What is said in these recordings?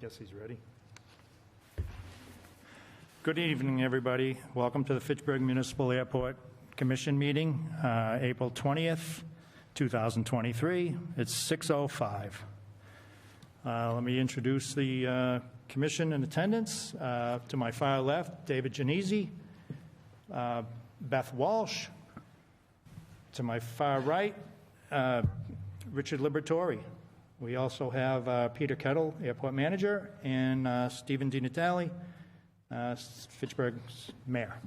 Guess he's ready. Good evening, everybody. Welcome to the Fitchburg Municipal Airport Commission meeting, April 20th, 2023. It's 6:05. Let me introduce the commission in attendance. To my far left, David Genesi, Beth Walsh. To my far right, Richard Liberatore. We also have Peter Kettle, airport manager, and Stephen DiNatale, Fitchburg's mayor.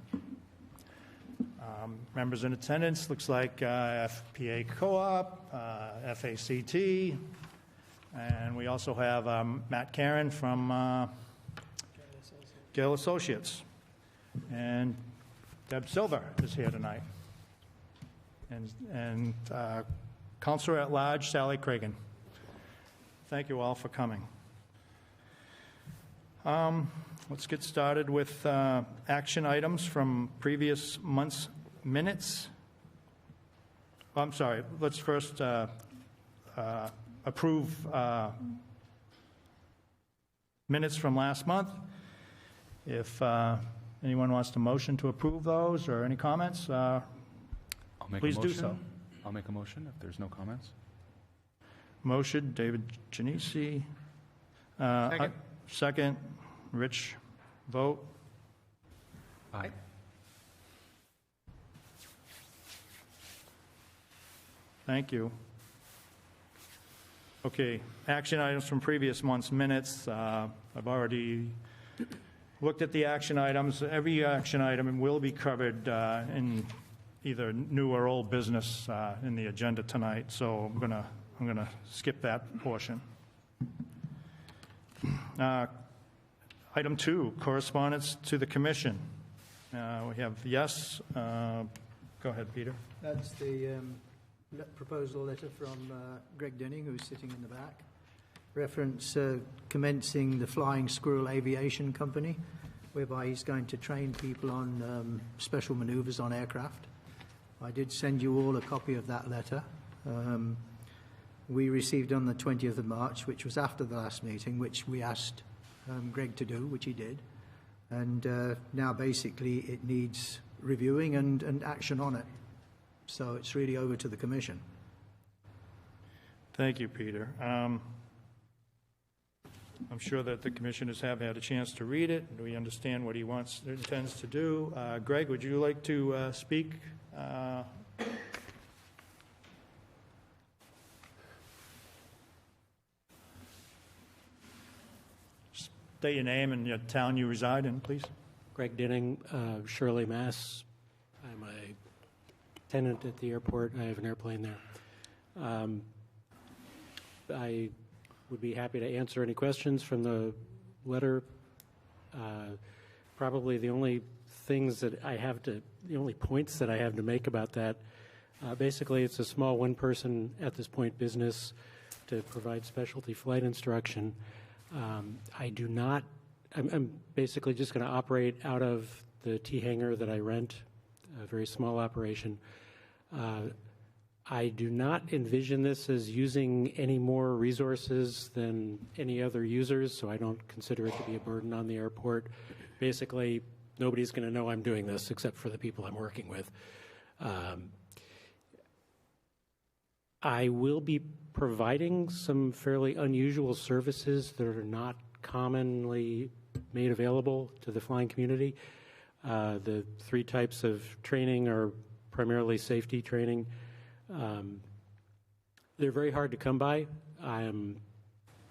Members in attendance, looks like FPA Co-op, FACT, and we also have Matt Karen from Gale Associates. And Deb Silver is here tonight. And Counselor at Large, Sally Cragen. Thank you all for coming. Let's get started with action items from previous month's minutes. I'm sorry, let's first approve minutes from last month. If anyone wants to motion to approve those or any comments, please do so. I'll make a motion if there's no comments. Motion, David Genesi. Second. Second, Rich. Vote. Aye. Thank you. Okay, action items from previous month's minutes. I've already looked at the action items. Every action item will be covered in either new or old business in the agenda tonight, so I'm gonna skip that portion. Item 2, correspondence to the commission. We have yes. Go ahead, Peter. That's the proposal letter from Greg Denning, who's sitting in the back. Reference commencing the Flying Squirrel Aviation Company, whereby he's going to train people on special maneuvers on aircraft. I did send you all a copy of that letter. We received on the 20th of March, which was after the last meeting, which we asked Greg to do, which he did. And now basically it needs reviewing and action on it. So it's really over to the commission. Thank you, Peter. I'm sure that the commissioners have had a chance to read it. We understand what he intends to do. Greg, would you like to speak? State your name and your town you reside in, please. Greg Denning, Shirley, Mass. I'm a tenant at the airport. I have an airplane there. I would be happy to answer any questions from the letter. Probably the only points that I have to make about that, basically it's a small one-person, at this point, business to provide specialty flight instruction. I'm basically just going to operate out of the T hangar that I rent, a very small operation. I do not envision this as using any more resources than any other users, so I don't consider it to be a burden on the airport. Basically, nobody's going to know I'm doing this except for the people I'm working with. I will be providing some fairly unusual services that are not commonly made available to the flying community. The 3 types of training are primarily safety training. They're very hard to come by.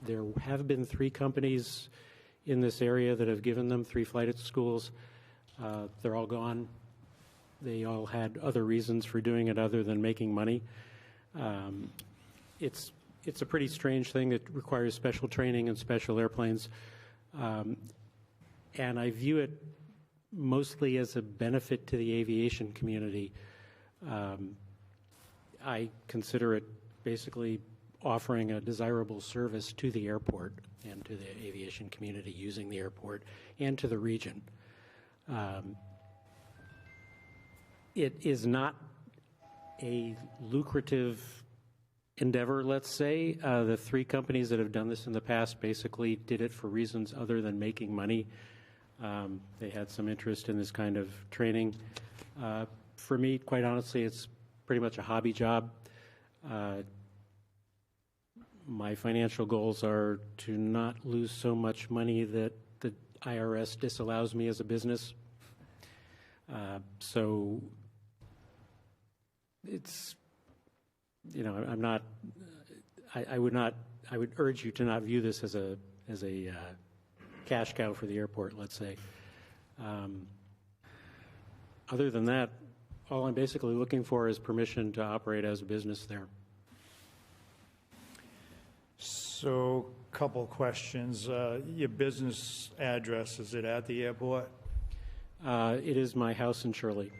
There have been 3 companies in this area that have given them 3 flight schools. They're all gone. They all had other reasons for doing it other than making money. It's a pretty strange thing that requires special training and special airplanes. And I view it mostly as a benefit to the aviation community. I consider it basically offering a desirable service to the airport and to the aviation community using the airport and to the region. It is not a lucrative endeavor, let's say. The three companies that have done this in the past basically did it for reasons other than making money. They had some interest in this kind of training. For me, quite honestly, it's pretty much a hobby job. My financial goals are to not lose so much money that the IRS disallows me as a business. So it's, you know, I'm not, I would urge you to not view this as a cash cow for the airport, let's say. Other than that, all I'm basically looking for is permission to operate as a business there. So, couple questions. Your business address, is it at the airport? It is my house in Shirley.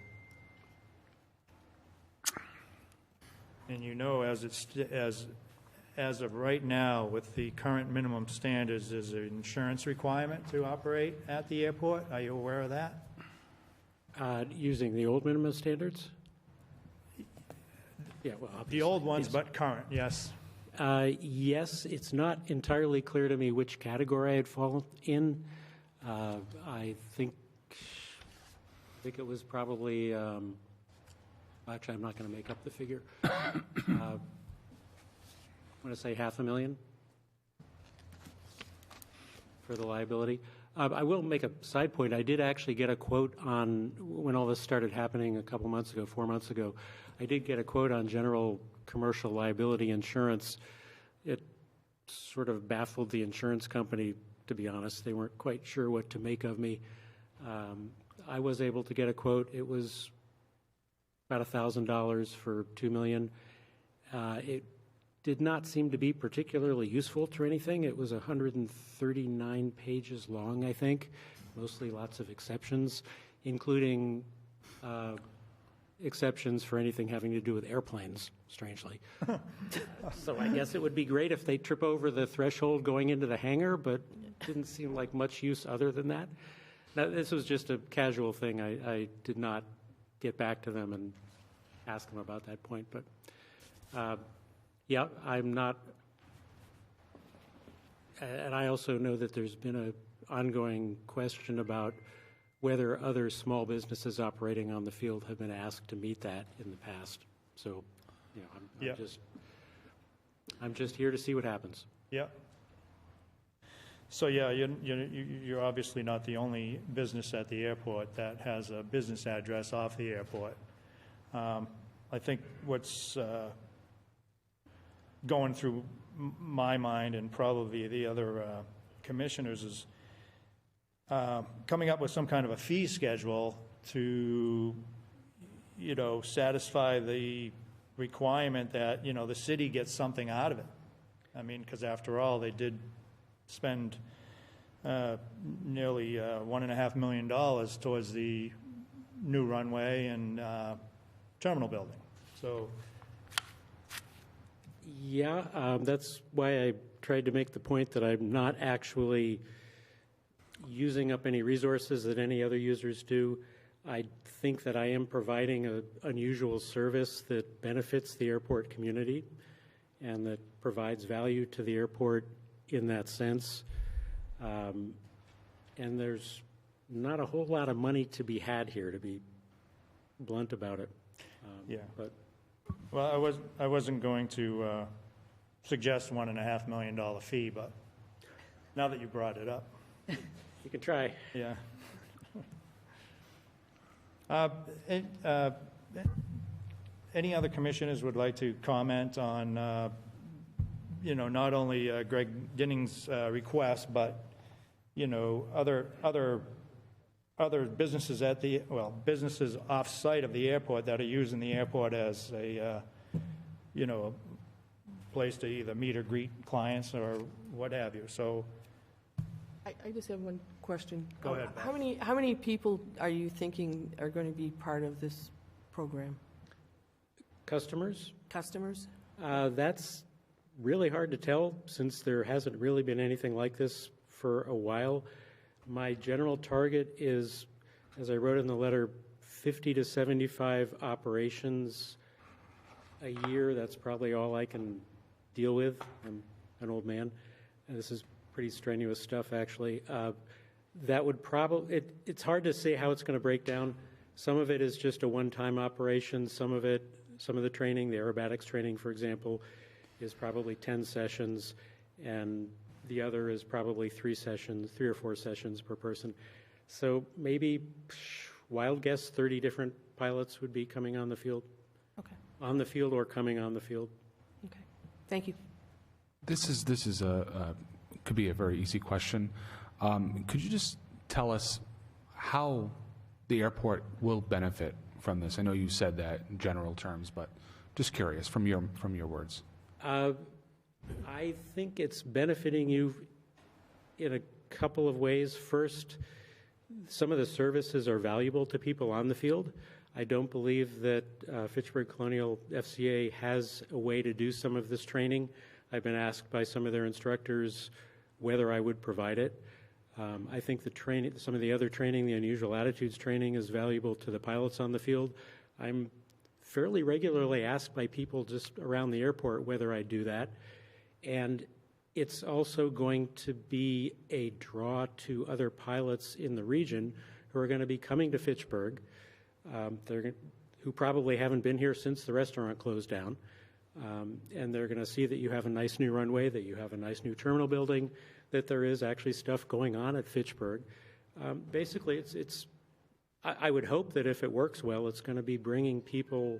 And you know, as of right now, with the current minimum standards, there's an insurance requirement to operate at the airport. Are you aware of that? Using the old minimum standards? Yeah, well, obviously. The old ones, Yes. but current, yes. Yes, it's not entirely clear to me which category I'd fall in. I think it was probably, actually, I'm not going to make up the figure. I'm going to say $500,000 for the liability. I will make a side point. I did actually get a quote on, when all this started happening a couple months ago, 4 months ago, I did get a quote on general commercial liability insurance. It sort of baffled the insurance company, to be honest. They weren't quite sure what to make of me. I was able to get a quote. It was about $1,000 for $2 million. It did not seem to be particularly useful to anything. It was 139 pages long, I think, mostly lots of exceptions, including exceptions for anything having to do with airplanes, strangely. So I guess it would be great if they trip over the threshold going into the hangar, but it didn't seem like much use other than that. Now, this was just a casual thing. I did not get back to them and ask them about that point, but yeah, I'm not, and I also know that there's been an ongoing question about whether other small businesses operating on the field have been asked to meet that in the past. So, you know, I'm just here to see what happens. Yeah. So, yeah, you're obviously not the only business at the airport that has a business address off the airport. I think what's going through my mind and probably the other commissioners is coming up with some kind of a fee schedule to, you know, satisfy the requirement that, you know, the city gets something out of it. I mean, because after all, they did spend nearly $1.5 million towards the new runway and terminal building. So, yeah, that's why I tried to make the point that I'm not actually using up any resources that any other users do. I think that I am providing an unusual service that benefits the airport community and that provides value to the airport in that sense. And there's not a whole lot of money to be had here, to be blunt about it. yeah. But Well, I wasn't going to suggest $1.5 million fee, but now that you brought it up, you can try. yeah. Any other commissioners would like to comment on, you know, not only Greg Dinning's request, but, you know, other businesses at the, well, businesses off-site of the airport that are using the airport as a, you know, a place to either meet or greet clients or what have you. So, I just have one question. Go ahead. How many people are you thinking are going to be part of this program? Customers? Customers? That's really hard to tell since there hasn't really been anything like this for a while. My general target is, as I wrote in the letter, 50 to 75 operations a year, that's probably all I can deal with. I'm an old man, and this is pretty strenuous stuff, actually. That would probably, it's hard to say how it's going to break down. Some of it is just a one-time operation. Some of the training, the aerobatics training, for example, is probably 10 sessions, and the other is probably 3 or 4 sessions per person. So maybe, wild guess, 30 different pilots would be coming on the field. Okay, On the field or coming on the field. okay. Thank you. This is could be a very easy question. Could you just tell us how the airport will benefit from this? I know you said that in general terms, but just curious from your words. I think it's benefiting you in a couple of ways. First, some of the services are valuable to people on the field. I don't believe that Fitchburg Colonial FCA has a way to do some of this training. I've been asked by some of their instructors whether I would provide it. I think the training, some of the other training, the unusual attitudes training, is valuable to the pilots on the field. I'm fairly regularly asked by people just around the airport whether I do that. And it's also going to be a draw to other pilots in the region who are going to be coming to Fitchburg, who probably haven't been here since the restaurant closed down. And they're going to see that you have a nice new runway, that you have a nice new terminal building, that there is actually stuff going on at Fitchburg. Basically, I would hope that if it works well, it's going to be bringing people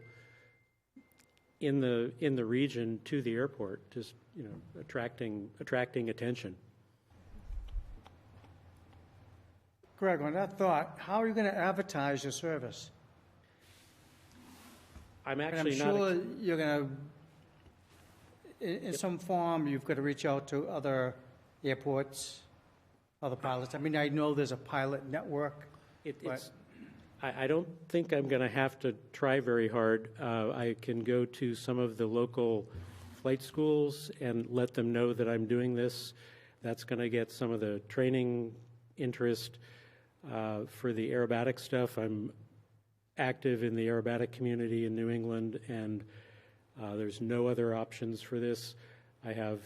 in the region to the airport, just attracting attention. Greg, on that thought, how are you going to advertise your service? I'm And I'm actually not. sure you're going to, in some form, you've got to reach out to other airports, other pilots. I mean, I know there's a pilot network. I don't think I'm going to have to try very hard. I can go to some of the local flight schools and let them know that I'm doing this. That's going to get some of the training interest. For the aerobatic stuff, I'm active in the aerobatic community in New England, and there's no other options for this. I have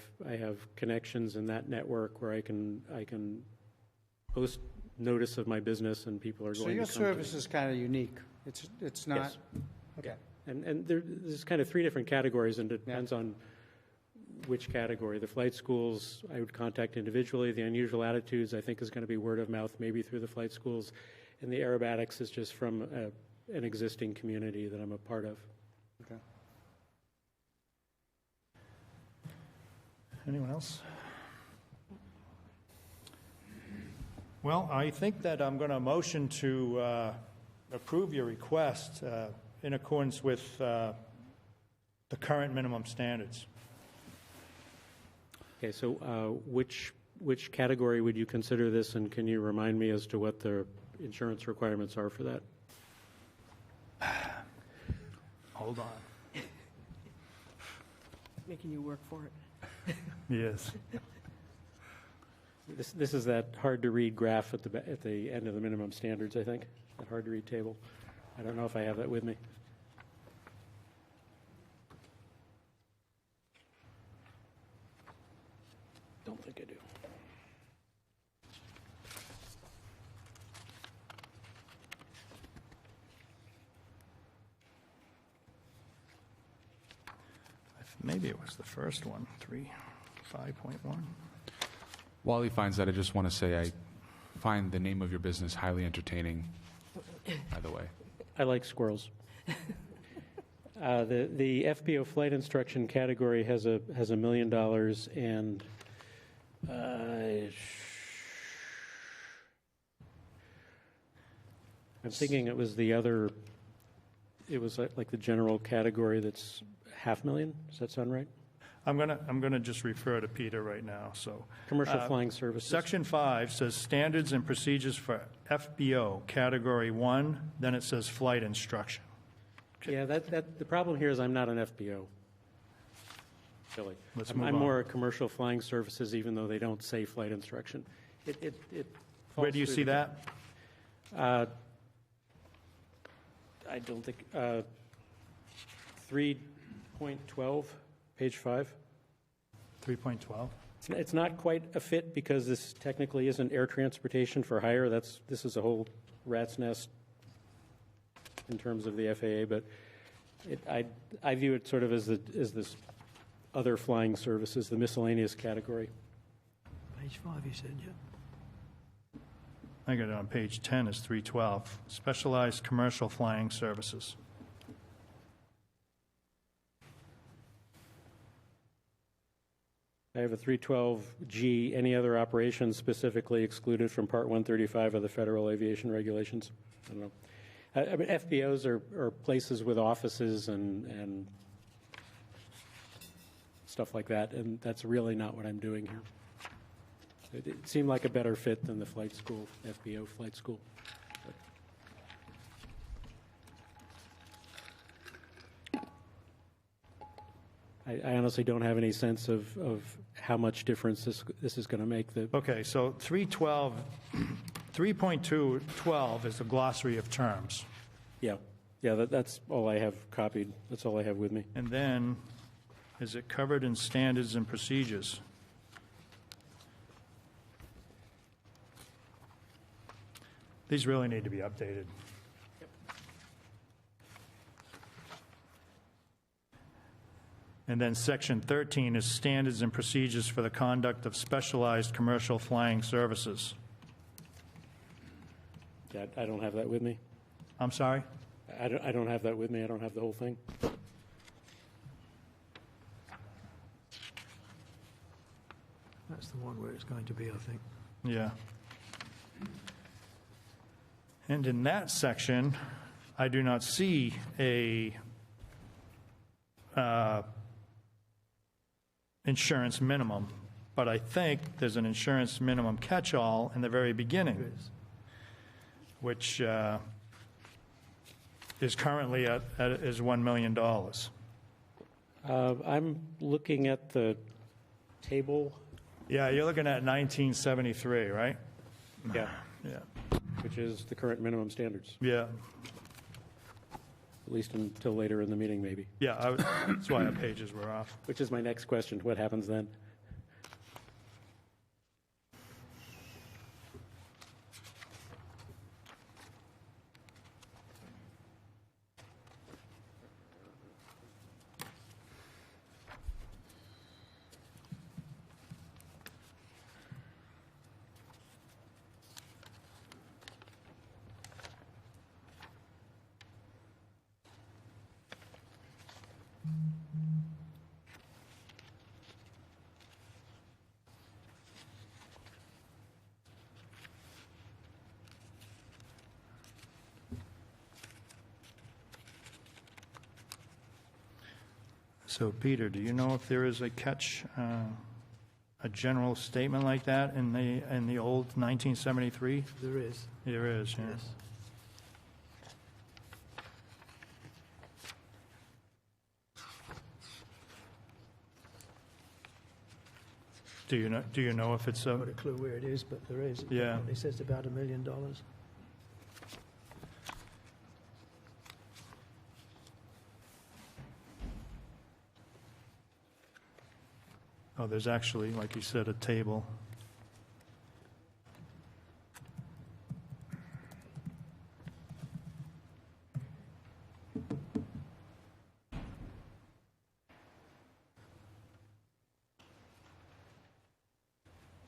connections in that network where I can post notice of my business, and people are going to come. So your to service me. is kind of unique. It's not. Yes. Okay. And there's kind of 3 different categories, and it depends on which category. The flight schools, I would contact individually. The unusual attitudes, I think, is going to be word of mouth, maybe through the flight schools. And the aerobatics is just from an existing community that I'm a part of. Okay. Anyone else? Well, I think that I'm going to motion to approve your request in accordance with the current minimum standards. Okay, so which category would you consider this, and can you remind me as to what the insurance requirements are for that? Hold on. Making you work for it. Yes. This is that hard-to-read graph at the end of the minimum standards, I think, that hard-to-read table. I don't know if I have that with me. Don't think I do. Maybe it was the first one, 5.1. While he finds that, I just want to say I find the name of your business highly entertaining, by the way. I like squirrels. The FBO flight instruction category has $1 million, and I'm thinking it was the other. It was like the general category that's $500,000. Does that sound right? I'm gonna just refer to Peter right now, so. Commercial flying services. Section 5 says standards and procedures for FBO, Category 1, then it says flight instruction. Yeah, the problem here is I'm not an FBO. Really. Let's I'm move on. more a commercial flying services, even though they don't say flight instruction. It Where do you falls see through that? I don't think, 3 3.12, page 5. 3.12? It's not quite a fit because this technically isn't air transportation for hire. This is a whole rat's nest in terms of the FAA, but I view it sort of as this other flying services, the miscellaneous category. Page 5, you said, yeah. I got it on page 10 is 312, specialized commercial flying services. I have a 312G, any other operations specifically excluded from Part 135 of the Federal Aviation Regulations. I don't know. I mean, FBOs are places with offices and stuff like that, and that's really not what I'm doing here. It seemed like a better fit than the flight school, FBO flight school. I honestly don't have any sense of how much difference this is going to make. Okay, so 3.212 is the glossary of terms. Yeah, that's all I have copied. That's all I have with me. And then, is it covered in standards and procedures? These really need to be updated. And then Section 13 is standards and procedures for the conduct of specialized commercial flying services. Yeah, I don't have that with me. I'm sorry? I don't have that with me. I don't have the whole thing. That's the one where it's going to be, I think. Yeah. And in that section, I do not see a insurance minimum, but I think there's an insurance minimum catch-all in the very beginning, which is currently is $1 million. I'm looking at the table. Yeah, you're looking at 1973, right? Yeah, Yeah. which is the current minimum standards, Yeah. at least until later in the meeting, maybe. Yeah, that's why our pages were off. Which is my next question. What happens then? So, Peter, do you know if there is a catch, a general statement like that in the old 1973? There is. There is, yeah. Yes. Do you know if it's I've got a clue where it is, but there is. It Yeah. definitely says about $1 million. Oh, there's actually, like you said, a table.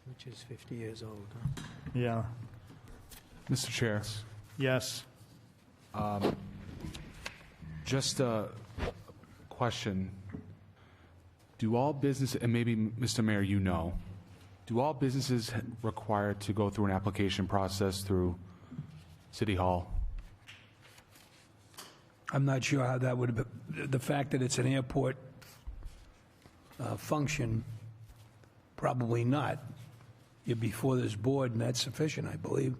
Which is 50 years old, huh? Yeah. Mr. Chair, Yes. just a question. Do all business, and maybe, Mr. Mayor, you know, do all businesses require to go through an application process through City Hall? I'm not sure how that would have, the fact that it's an airport function, probably not. You're before this board, and that's sufficient, I believe.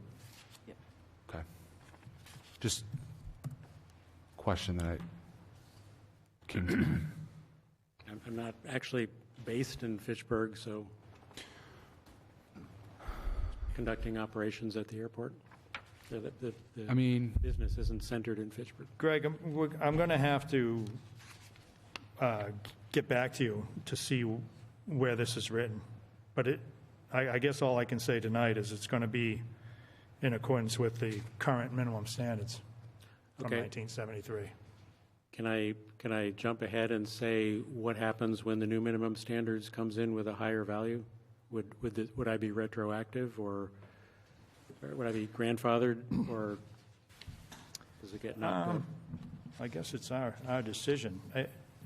Okay. Just question that I came to mind. I'm not actually based in Fitchburg, so conducting operations at the airport. The I mean, business isn't centered in Fitchburg. Greg, I'm going to have to get back to you to see where this is written. But I guess all I can say tonight is it's going to be in accordance with the current minimum standards from Okay. 1973. Can I jump ahead and say what happens when the new minimum standards comes in with a higher value? Would I be retroactive, or would I be grandfathered, or does it get knocked out? I guess it's our decision.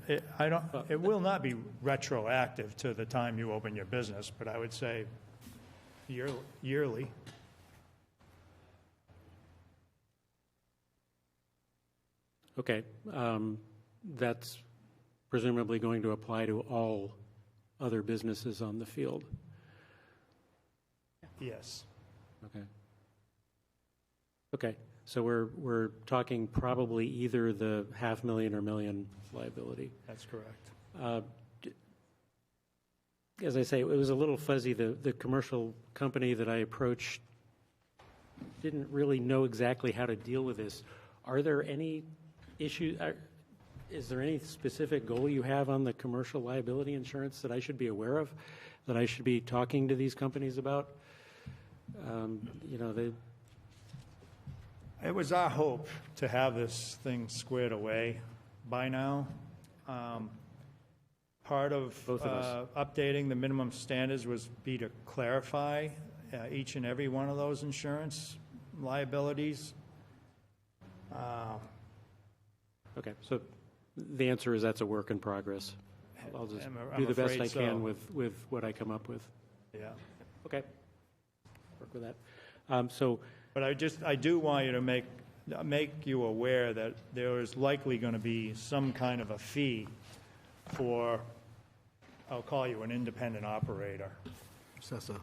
It will not be retroactive to the time you open your business, but I would say yearly. Okay, that's presumably going to apply to all other businesses on the field. Yes. Okay. Okay, so we're talking probably either the $500,000 or $1 million liability. That's correct. As I say, it was a little fuzzy. The commercial company that I approached didn't really know exactly how to deal with this. Are there any issues? Is there any specific goal you have on the commercial liability insurance that I should be aware of, that I should be talking to these companies about? It was our hope to have this thing squared away by now. Part of Both of us. updating the minimum standards was to clarify each and every one of those insurance liabilities. Okay, so the answer is that's a work in progress. I'll just I'm do the best I afraid so. can with what I come up with. Yeah. Okay, work with that. But I do want you to make you aware that there is likely going to be some kind of a fee for, I'll call you an independent operator. Assessor.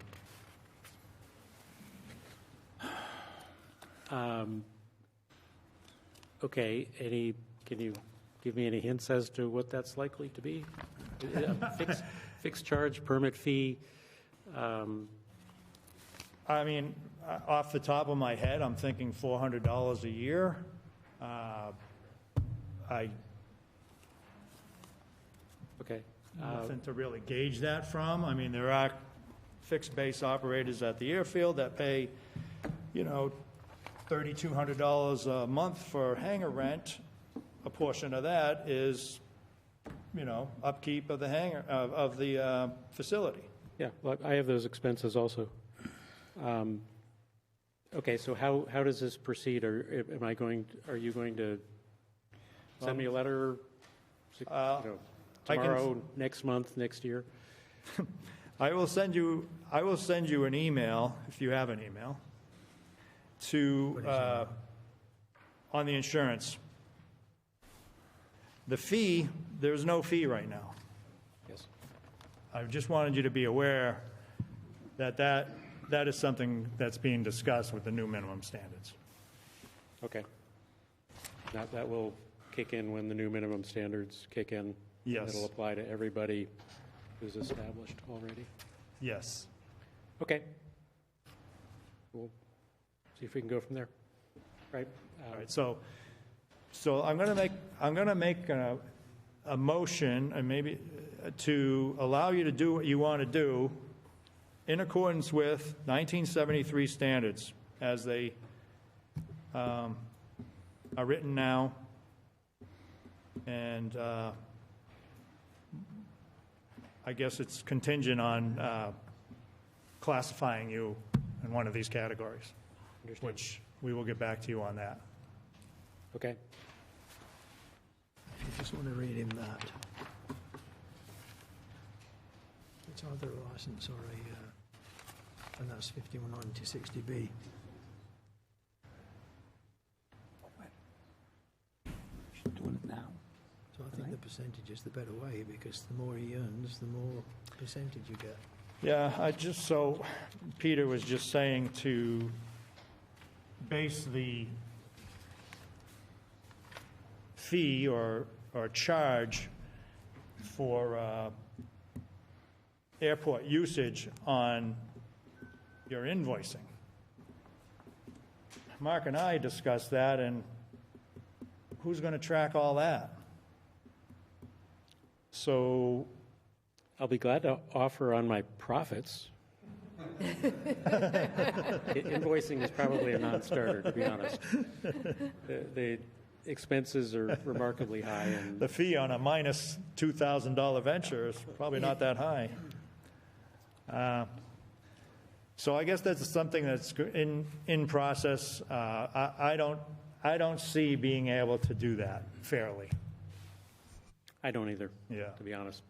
Okay, can you give me any hints as to what that's likely to be? Fixed charge, permit fee? I mean, off the top of my head, I'm thinking $400 a year. Okay. Nothing to really gauge that from. I mean, there are fixed base operators at the airfield that pay, $3,200 a month for hangar rent. A portion of that is, upkeep of the hangar, of the facility. Yeah, well, I have those expenses also. Okay, so how does this proceed? Are you going to send me a letter tomorrow, next month, next year? I will send you an email, if you have an email, on the insurance. The fee, there's no fee right now. Yes. I just wanted you to be aware that is something that's being discussed with the new minimum standards. Okay. That will kick in when the new minimum standards kick in. Yes. It'll apply to everybody who's established already. Yes. Okay. We'll see if we can go from there. Right? All right, so I'm going to make a motion, and maybe to allow you to do what you want to do in accordance with 1973 standards as they are written now, and I guess it's contingent on classifying you in one of these categories, Understand. which we will get back to you on that. Okay. If you just want to read him that. It's either a license or and that's 519060B. She's doing it now. So I think the percentage is the better way, because the more he earns, the more percentage you get. Yeah, so Peter was just saying to base the fee or charge for airport usage on your invoicing. Mark and I discussed that, and who's going to track all that? So, I'll be glad to offer on my profits. Invoicing is probably a non-starter, to be honest. The expenses are remarkably high, and the fee on a minus $2,000 venture is probably not that high. So I guess that's something that's in process. I don't see being able to do that fairly. I don't either, Yeah. to be honest.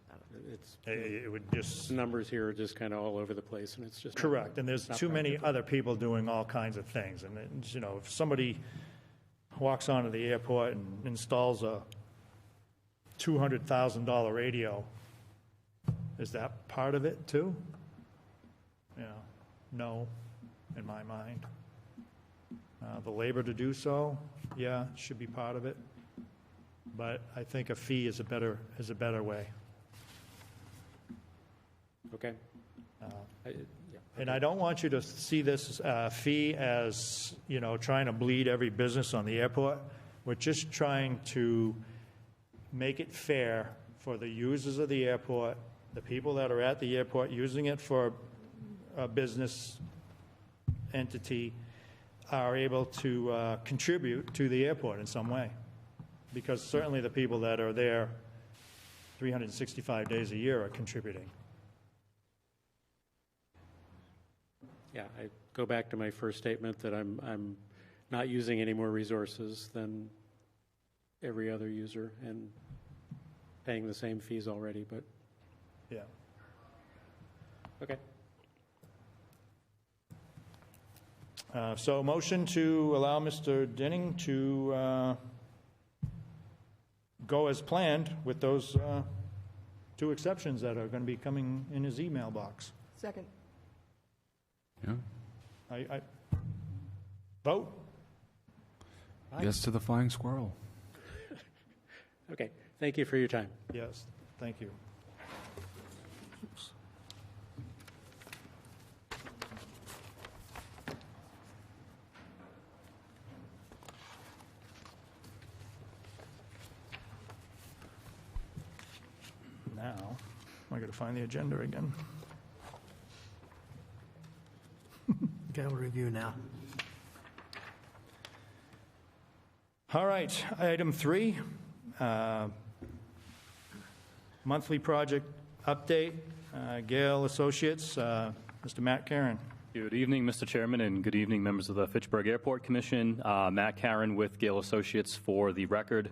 It's, It would just, the numbers here are just kind of all over the place, and it's just not- correct, and there's not too many practical. other people doing all kinds of things. And, you know, if somebody walks onto the airport and installs a $200,000 radio, is that part of it too? Yeah, no, in my mind. The labor to do so, yeah, should be part of it. But I think a fee is a better way. Okay. Yeah. And I don't want you to see this fee as, you know, trying to bleed every business on the airport. We're just trying to make it fair for the users of the airport, the people that are at the airport using it for a business entity are able to contribute to the airport in some way. Because certainly the people that are there 365 days a year are contributing. Yeah, I go back to my first statement that I'm not using any more resources than every other user and paying the same fees already, but, Yeah. okay. So motion to allow Mr. Denning to go as planned with those two exceptions that are going to be coming in his email box. Second. Yeah. I vote? Yes to the flying squirrel. Okay, thank you for your time. Yes, thank you. Now, I got to find the agenda again. Okay, I'll review now. All right, item 3, monthly project update, Gale Associates, Mr. Matt Karen. Good evening, Mr. Chairman, and good evening, members of the Fitchburg Airport Commission. Matt Karen with Gale Associates for the record.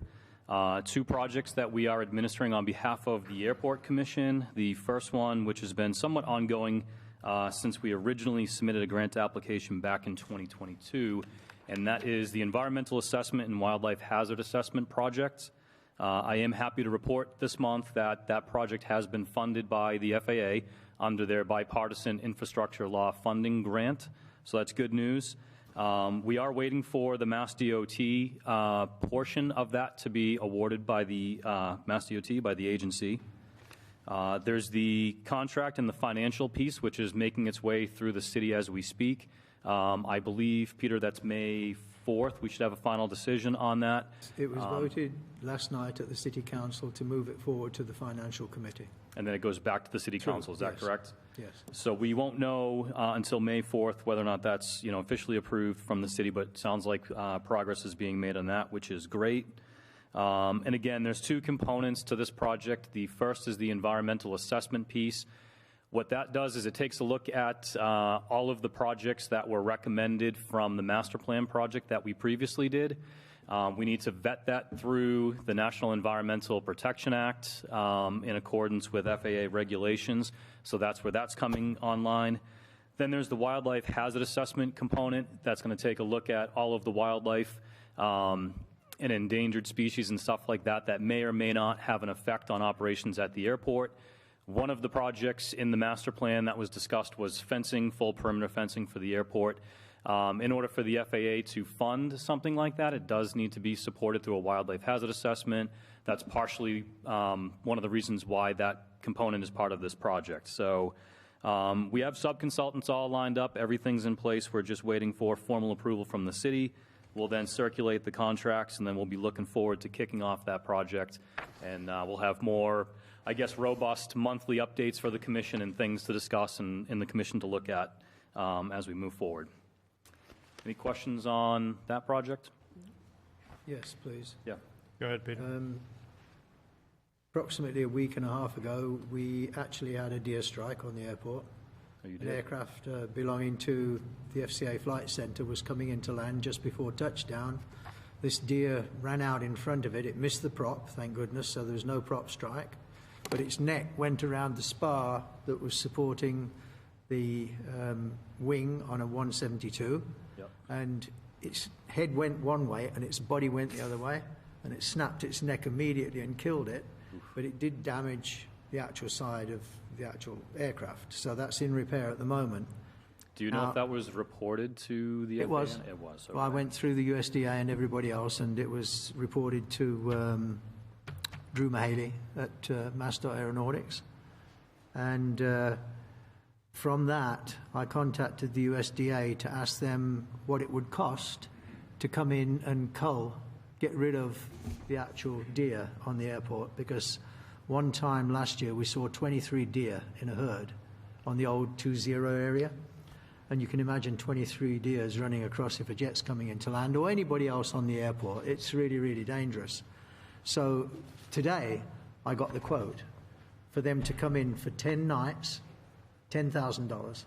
2 projects that we are administering on behalf of the Airport Commission. The first one, which has been somewhat ongoing since we originally submitted a grant application back in 2022, and that is the Environmental Assessment and Wildlife Hazard Assessment Project. I am happy to report this month that that project has been funded by the FAA under their bipartisan infrastructure law funding grant, so that's good news. We are waiting for the Mass DOT portion of that to be awarded by the Mass DOT, by the agency. There's the contract and the financial piece, which is making its way through the city as we speak. I believe, Peter, that's May 4th. We should have a final decision on that. It was voted last night at the City Council to move it forward to the Financial Committee. And then it goes back to the City Council. Is that yes. correct? Yes. So we won't know until May 4th whether or not that's, officially approved from the city, but it sounds like progress is being made on that, which is great. And again, there's 2 components to this project. The first is the environmental assessment piece. What that does is it takes a look at all of the projects that were recommended from the master plan project that we previously did. We need to vet that through the National Environmental Protection Act in accordance with FAA regulations. So that's where that's coming online. Then there's the wildlife hazard assessment component. That's going to take a look at all of the wildlife and endangered species and stuff like that that may or may not have an effect on operations at the airport. One of the projects in the master plan that was discussed was fencing, full perimeter fencing for the airport. In order for the FAA to fund something like that, it does need to be supported through a wildlife hazard assessment. That's partially one of the reasons why that component is part of this project. So we have sub-consultants all lined up. Everything's in place. We're just waiting for formal approval from the city. We'll then circulate the contracts, and then we'll be looking forward to kicking off that project. And we'll have more, I guess, robust monthly updates for the commission and things to discuss and the commission to look at as we move forward. Any questions on that project? Yes, please. Yeah. Go ahead, Peter. Approximately a week and a half ago, we actually had a deer strike on the airport. Oh, you An did? aircraft belonging to the FCA Flight Centre was coming into land just before touchdown. This deer ran out in front of it. It missed the prop, thank goodness, so there was no prop strike. But its neck went around the spar that was supporting the wing on a 172. Yep. And its head went one way and its body went the other way. And it snapped its neck immediately and killed it. But it did damage the actual side of the actual aircraft. So that's in repair at the moment. Do you know if that was reported to the FAA? It was. It was. Well, I okay. went through the USDA and everybody else, and it was reported to Drew Mahaley at Masdot Aeronautics. And from that, I contacted the USDA to ask them what it would cost to come in and get rid of the actual deer on the airport, because one time last year we saw 23 deer in a herd on the old 20 area. And you can imagine 23 deers running across if a jet's coming into land or anybody else on the airport. It's really, really dangerous. So today I got the quote for them to come in for 10 nights, $10,000.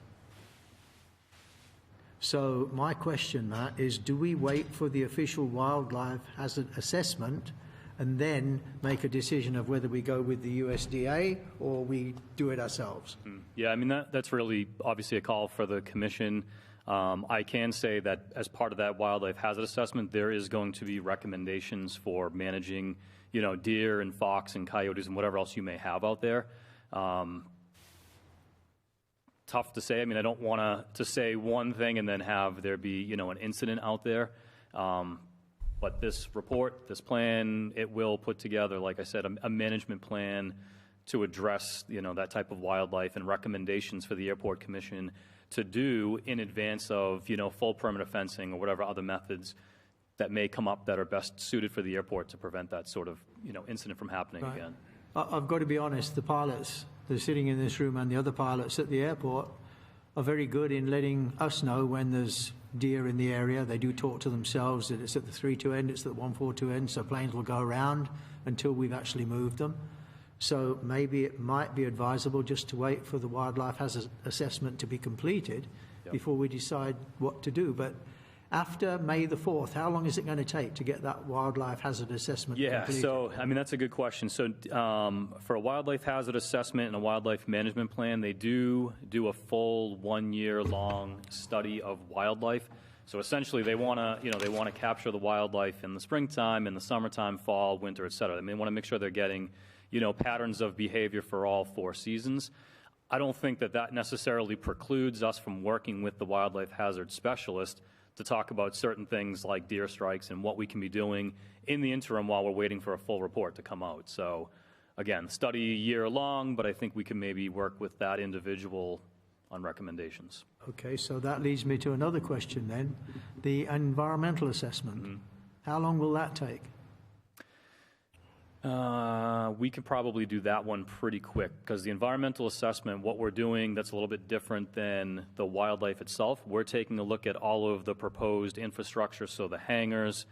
So my question, Matt, is do we wait for the official wildlife hazard assessment and then make a decision of whether we go with the USDA or we do it ourselves? Yeah, I mean, that's really obviously a call for the commission. I can say that as part of that wildlife hazard assessment, there is going to be recommendations for managing, deer and fox and coyotes and whatever else you may have out there. Tough to say. I mean, I don't want to say one thing and then have there be, an incident out there. But this report, this plan, it will put together, like I said, a management plan to address, that type of wildlife and recommendations for the Airport Commission to do in advance of, full permanent fencing or whatever other methods that may come up that are best suited for the airport to prevent that sort of, incident from happening Right. again. I've got to be honest, the pilots that are sitting in this room and the other pilots at the airport are very good in letting us know when there's deer in the area. They do talk to themselves that it's at the 32 end, it's at the 142 end, so planes will go around until we've actually moved them. So maybe it might be advisable just to wait for the wildlife hazard assessment to be completed before we decide what to do. But after May the 4th, how long is it going to take to get that wildlife hazard assessment completed? So, I mean, that's a good question. So for a wildlife hazard assessment and a wildlife management plan, they do a full 1-year-long study of wildlife. So essentially, they want to capture the wildlife in the springtime, in the summertime, fall, winter, et cetera. I mean, they want to make sure they're getting, patterns of behavior for all 4 seasons. I don't think that necessarily precludes us from working with the wildlife hazard specialist to talk about certain things like deer strikes and what we can be doing in the interim while we're waiting for a full report to come out. So, again, study year long, but I think we can maybe work with that individual on recommendations. Okay, so that leads me to another question then. The environmental assessment, how long will that take? We could probably do that one pretty quick because the environmental assessment, what we're doing that's a little bit different than the wildlife itself, we're taking a look at all of the proposed infrastructure, so the hangars,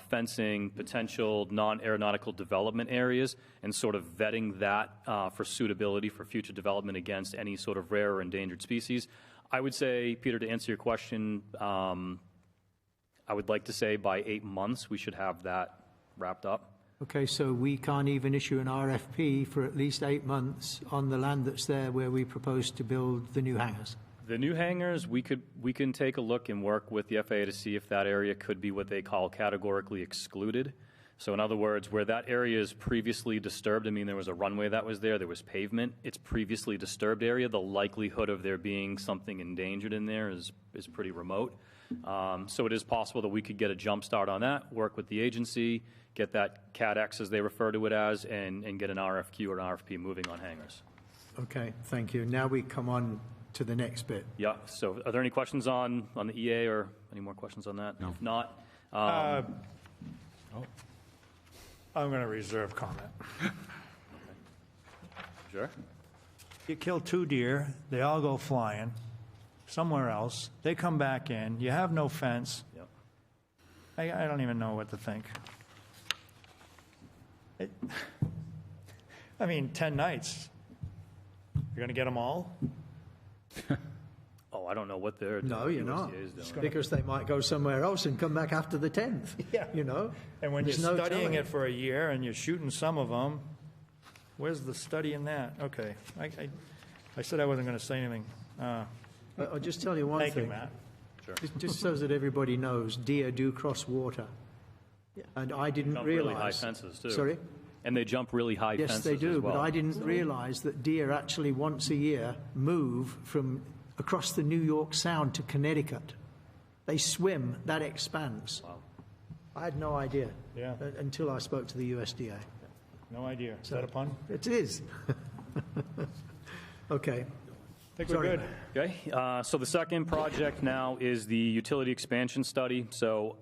fencing, potential non-aeronautical development areas, and sort of vetting that for suitability for future development against any sort of rare or endangered species. I would say, Peter, to answer your question, I would like to say by 8 months we should have that wrapped up. Okay, so we can't even issue an RFP for at least 8 months on the land that's there where we propose to build the new hangars? The new hangars, we can take a look and work with the FAA to see if that area could be what they call categorically excluded. So in other words, where that area is previously disturbed, I mean, there was a runway that was there was pavement, it's previously disturbed area, the likelihood of there being something endangered in there is pretty remote. So it is possible that we could get a jump start on that, work with the agency, get that CADX, as they refer to it as, and get an RFQ or an RFP moving on hangars. Okay, thank you. Now we come on to the next bit. Yeah, so are there any questions on the EA or any more questions on that? No. If not, I'm going to reserve comment. Sure. You kill 2 deer, they all go flying somewhere else, they come back in, you have no fence. Yep. I don't even know what to think. I mean, 10 nights. You're going to get them all? Oh, I don't know what they're. No, you're not. USDA is doing. Because they might go somewhere else and come back after the 10th. Yeah. You know? And when you're There's no studying telling. it for a year and you're shooting some of them, where's the study in that? Okay. I said I wasn't going to say anything. I'll just tell you one Thank thing. you, Matt. Just so that everybody knows, deer do cross water. And I didn't Jump realize. really high fences, too. Sorry? And they jump really high Yes, fences they do, as well. but I didn't realize that deer actually once a year move from across the New York Sound to Connecticut. They swim that expanse. Wow. I had no idea Yeah. until I spoke to the USDA. No idea. Is that a pun? It is. Okay. I think we're Sorry, good. Okay, so the second project now is the utility expansion study. So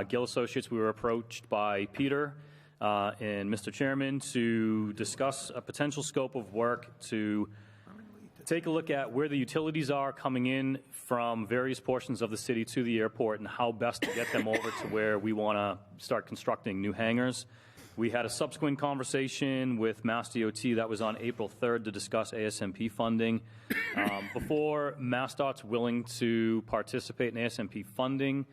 Gill Associates, we were approached by Peter and Mr. Chairman to discuss a potential scope of work to take a look at where the utilities are coming in from various portions of the city to the airport and how best to get them over to where we want to start constructing new hangars. We had a subsequent conversation with Mass DOT that was on April 3rd to discuss ASMP funding. Before MassDOT's willing to participate in ASMP funding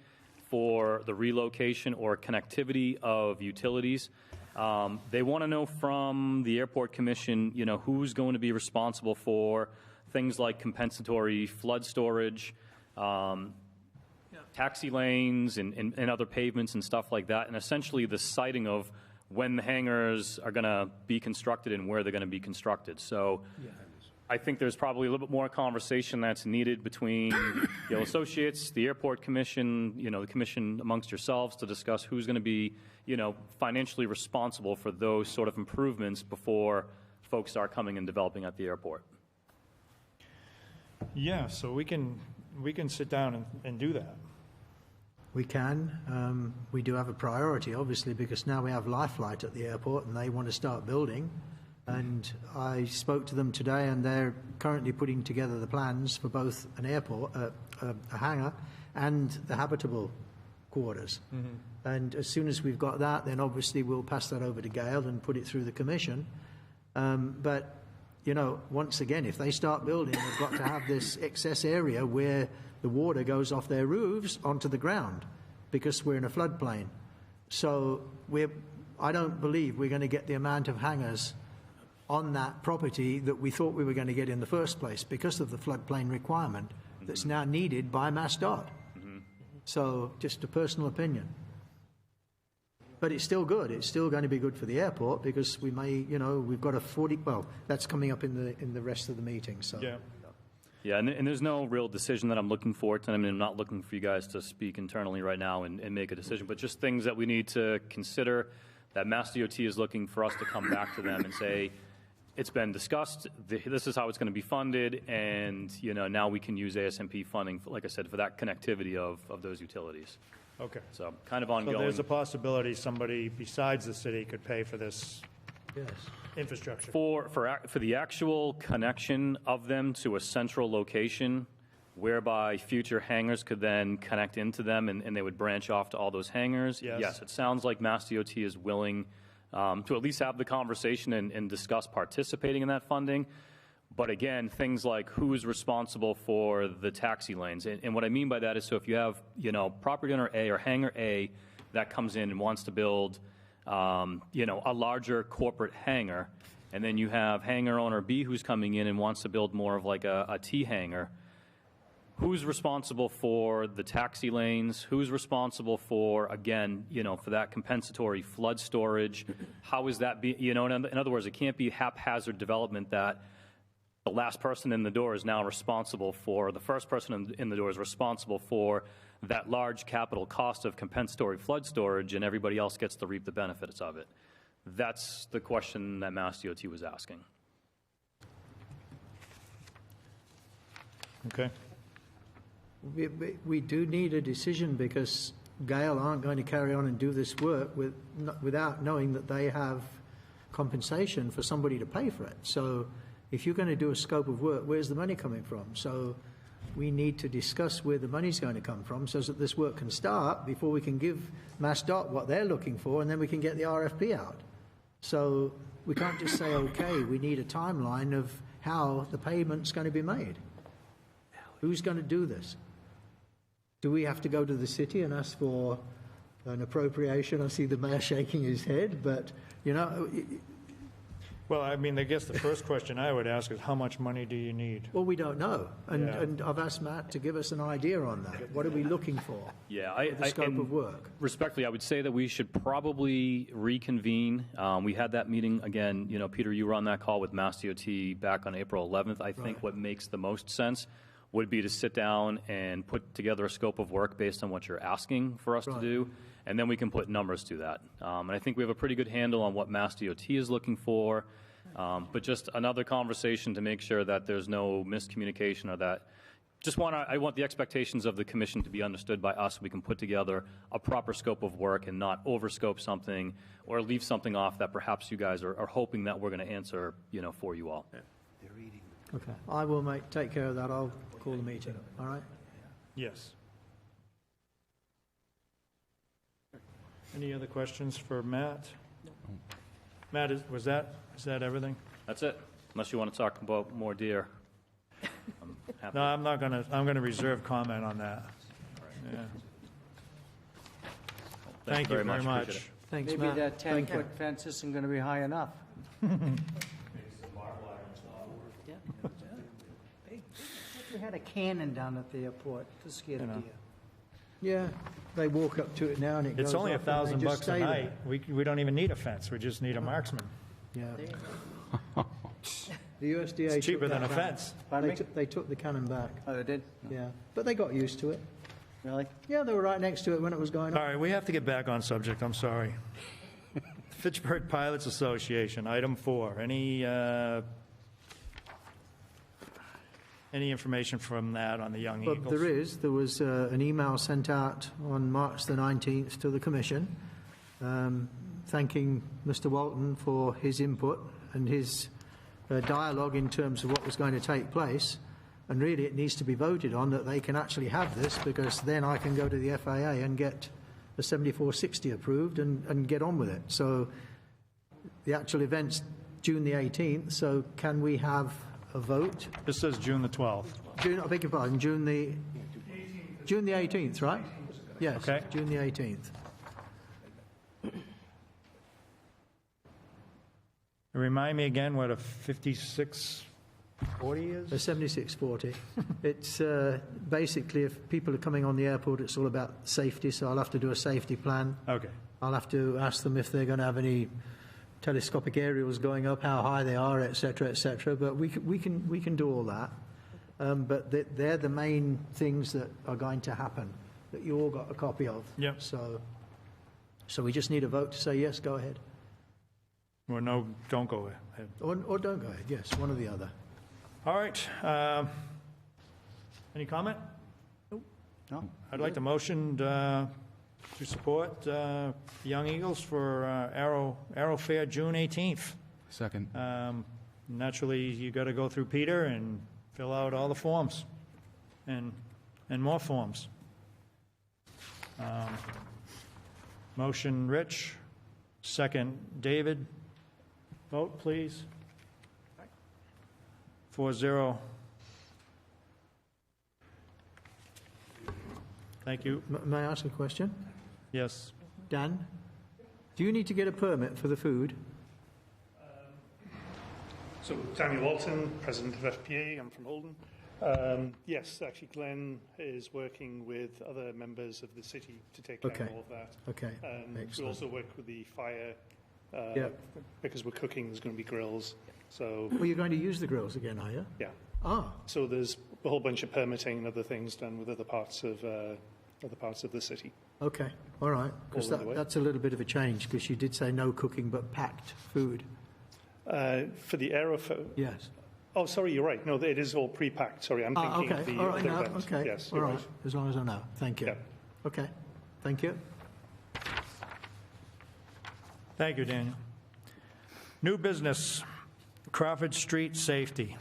for the relocation or connectivity of utilities, they want to know from the Airport Commission, you know, who's going to be responsible for things like compensatory flood storage, taxi lanes, and other pavements and stuff like that, and essentially the siting of when the hangars are going to be constructed and where they're going to be constructed. So I think there's probably a little bit more conversation that's needed between Gill Associates, the Airport Commission, you know, the commission amongst yourselves to discuss who's going to be, you know, financially responsible for those sort of improvements before folks start coming and developing at the airport. Yeah, so we can sit down and do that. We can. We do have a priority, obviously, because now we have Lifelight at the airport and they want to start building. And I spoke to them today and they're currently putting together the plans for both an airport, a hangar, and the habitable quarters. Mm-hmm. And as soon as we've got that, then obviously we'll pass that over to Gail and put it through the commission. But, you know, once again, if they start building, they've got to have this excess area where the water goes off their roofs onto the ground because we're in a floodplain. So I don't believe we're going to get the amount of hangars on that property that we thought we were going to get in the first place because of the floodplain requirement that's now needed by MassDOT. Mm-hmm. So just a personal opinion. But it's still good. It's still going to be good for the airport because we may, you know, we've got a 40, well, that's coming up in the rest of the meeting. So. Yeah. Yeah, and there's no real decision that I'm looking for. I mean, I'm not looking for you guys to speak internally right now and make a decision, but just things that we need to consider that Mass DOT is looking for us to come back to them and say, it's been discussed, this is how it's going to be funded, and, you know, now we can use ASMP funding, like I said, for that connectivity of those utilities. Okay. So kind of So ongoing. there's a possibility somebody besides the city could pay for this Yes. infrastructure. For the actual connection of them to a central location, whereby future hangars could then connect into them and they would branch off to all those hangars. Yes. Yes, it sounds like Mass DOT is willing to at least have the conversation and discuss participating in that funding. But again, things like who's responsible for the taxi lanes. And what I mean by that is, so if you have, you know, property owner A or hangar A that comes in and wants to build, you know, a larger corporate hangar, and then you have hangar owner B who's coming in and wants to build more of like a T hangar. Who's responsible for the taxi lanes? Who's responsible for, again, you know, for that compensatory flood storage? How is that you know, in other words, it can't be haphazard development that the last person in the door is now responsible for, the first person in the door is responsible for that large capital cost of compensatory flood storage, and everybody else gets to reap the benefits of it. That's the question that Mass DOT was asking. Okay. We do need a decision because Gale aren't going to carry on and do this work without knowing that they have compensation for somebody to pay for it. So if you're going to do a scope of work, where's the money coming from? So we need to discuss where the money's going to come from so that this work can start before we can give MassDOT what they're looking for, and then we can get the RFP out. So we can't just say, okay, we need a timeline of how the payment's going to be made. Who's going to do this? Do we have to go to the city and ask for an appropriation? I see the mayor shaking his head, but, you know, Well, I mean, I guess the first question I would ask is, how much money do you need? well, we don't know. And, Yeah. and I've asked Matt to give us an idea on that. What are we looking for? Yeah, The scope and of work. respectfully, I would say that we should probably reconvene. We had that meeting again, you know, Peter, you were on that call with Mass DOT back on April 11th. I think what makes the most sense would be to sit down and put together a scope of work based on what you're asking for us to Right. do, and then we can put numbers to that. And I think we have a pretty good handle on what Mass DOT is looking for, but just another conversation to make sure that there's no miscommunication or that. I want the expectations of the commission to be understood by us so we can put together a proper scope of work and not overscope something or leave something off that perhaps you guys are hoping that we're going to answer, you know, for you all. Okay. I will take care of that. I'll call the meeting. All right? Yes. Any other questions for Matt? Matt, is that everything? That's it, unless you want to talk about more deer. I'm happy. No, I'm not going to, I'm going to reserve comment on that. Yeah. Thank you very Appreciate much. it. Thanks, Maybe Matt. that Thank you. 10-foot fence isn't going to be high enough. We had a cannon down at the airport to scare the You know. deer. Yeah, they walk up to it now and it goes It's only off and they just $1,000 stay a there. night. We don't even need a fence. We just need a marksman. Yeah. The USDA It's cheaper took than that a back. fence. Pardon me? They took the cannon back, Oh, they did? yeah. But they got used to it. Really? Yeah, they were right next to it when it was going All on. right, we have to get back on subject. I'm sorry. Fitchburg Pilots Association, item 4. Any information from that on the Young Eagles? But there was an email sent out on March the 19th to the Commission, thanking Mr. Walton for his input and his dialogue in terms of what was going to take place. And really, it needs to be voted on that they can actually have this, because then I can go to the FAA and get the 7460 approved and get on with it. So the actual event's June the 18th, so can we have a vote? This says June the 12th. I beg your pardon, June the 18th, right? Yes, Okay. June the 18th. Remind me again what a 5640 A is? 7640. It's basically, if people are coming on the airport, it's all about safety, so I'll have to do a safety plan. Okay. I'll have to ask them if they're going to have any telescopic aerials going up, how high they are, et cetera, but we can do all that. But they're the main things that are going to happen, that you all got a copy of. Yep. So we just need a vote to say, yes, go ahead. Or no, don't go ahead. Or don't go ahead, yes, one or the other. All right. Any comment? No? I'd like to motion to support the Young Eagles for Aero Fair, June 18th. Second. Naturally, you got to go through Peter and fill out all the forms and more forms. Motion, Rich. Second, David. Vote, please. 4-0. Thank you. May I ask a question? Yes. Dan, do you need to get a permit for the food? So Daniel Walton, President of FPA, I'm from Holden. Yes, actually Glenn is working with other members of the city to take care Okay. of all of that. Okay, We excellent. also work with the fire, Yeah. because we're cooking, there's going to be grills. So, Well, you're going to use the grills again, are you? yeah. Ah, So there's a whole bunch of permitting and other things done with other parts of the city. okay, all right. Because All in the way. that's a little bit of a change, because you did say no cooking but packed food. For the Aerofo, Yes. oh, sorry, you're right. No, it is all pre-packed. Sorry, I'm thinking of Okay, the all right, other no, event. okay. Yes, All you're right, right. as long as I know. Thank you. Yeah. Okay, Thank you. Thank you, Daniel. New business, Crawford Street safety.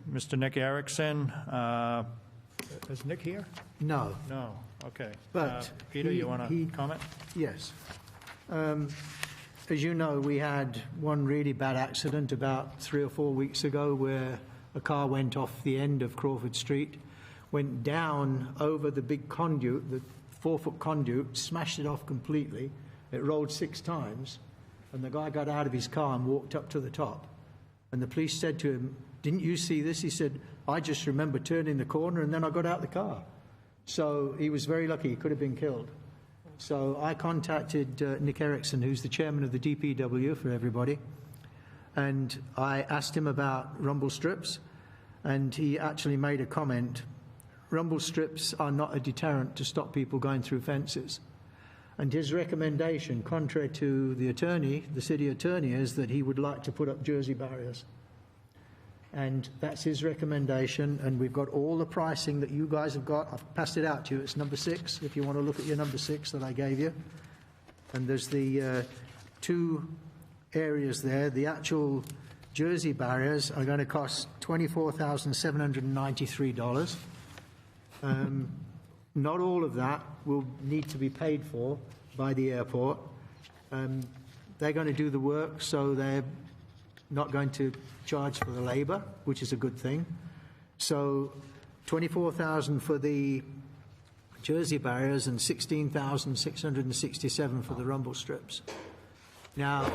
Mr. Nick Erickson. Is Nick here? No, No, okay. But Peter, he- you want he- to comment? yes. As you know, we had one really bad accident about 3 or 4 weeks ago where a car went off the end of Crawford Street, went down over the big conduit, the 4-foot conduit, smashed it off completely. It rolled 6 times, and the guy got out of his car and walked up to the top. And the police said to him, "Didn't you see this?" He said, "I just remember turning the corner and then I got out the car." So he was very lucky. He could have been killed. So I contacted Nick Erickson, who's the chairman of the DPW for everybody, and I asked him about rumble strips, and he actually made a comment. Rumble strips are not a deterrent to stop people going through fences. And his recommendation, contrary to the attorney, the city attorney, is that he would like to put up Jersey barriers. And that's his recommendation, and we've got all the pricing that you guys have got. I've passed it out to you. It's number 6, if you want to look at your number 6 that I gave you. And there's the 2 areas there. The actual Jersey barriers are going to cost $24,793. Not all of that will need to be paid for by the airport. They're going to do the work, so they're not going to charge for the labour, which is a good thing. So $24,000 for the Jersey barriers and $16,667 for the rumble strips. Now,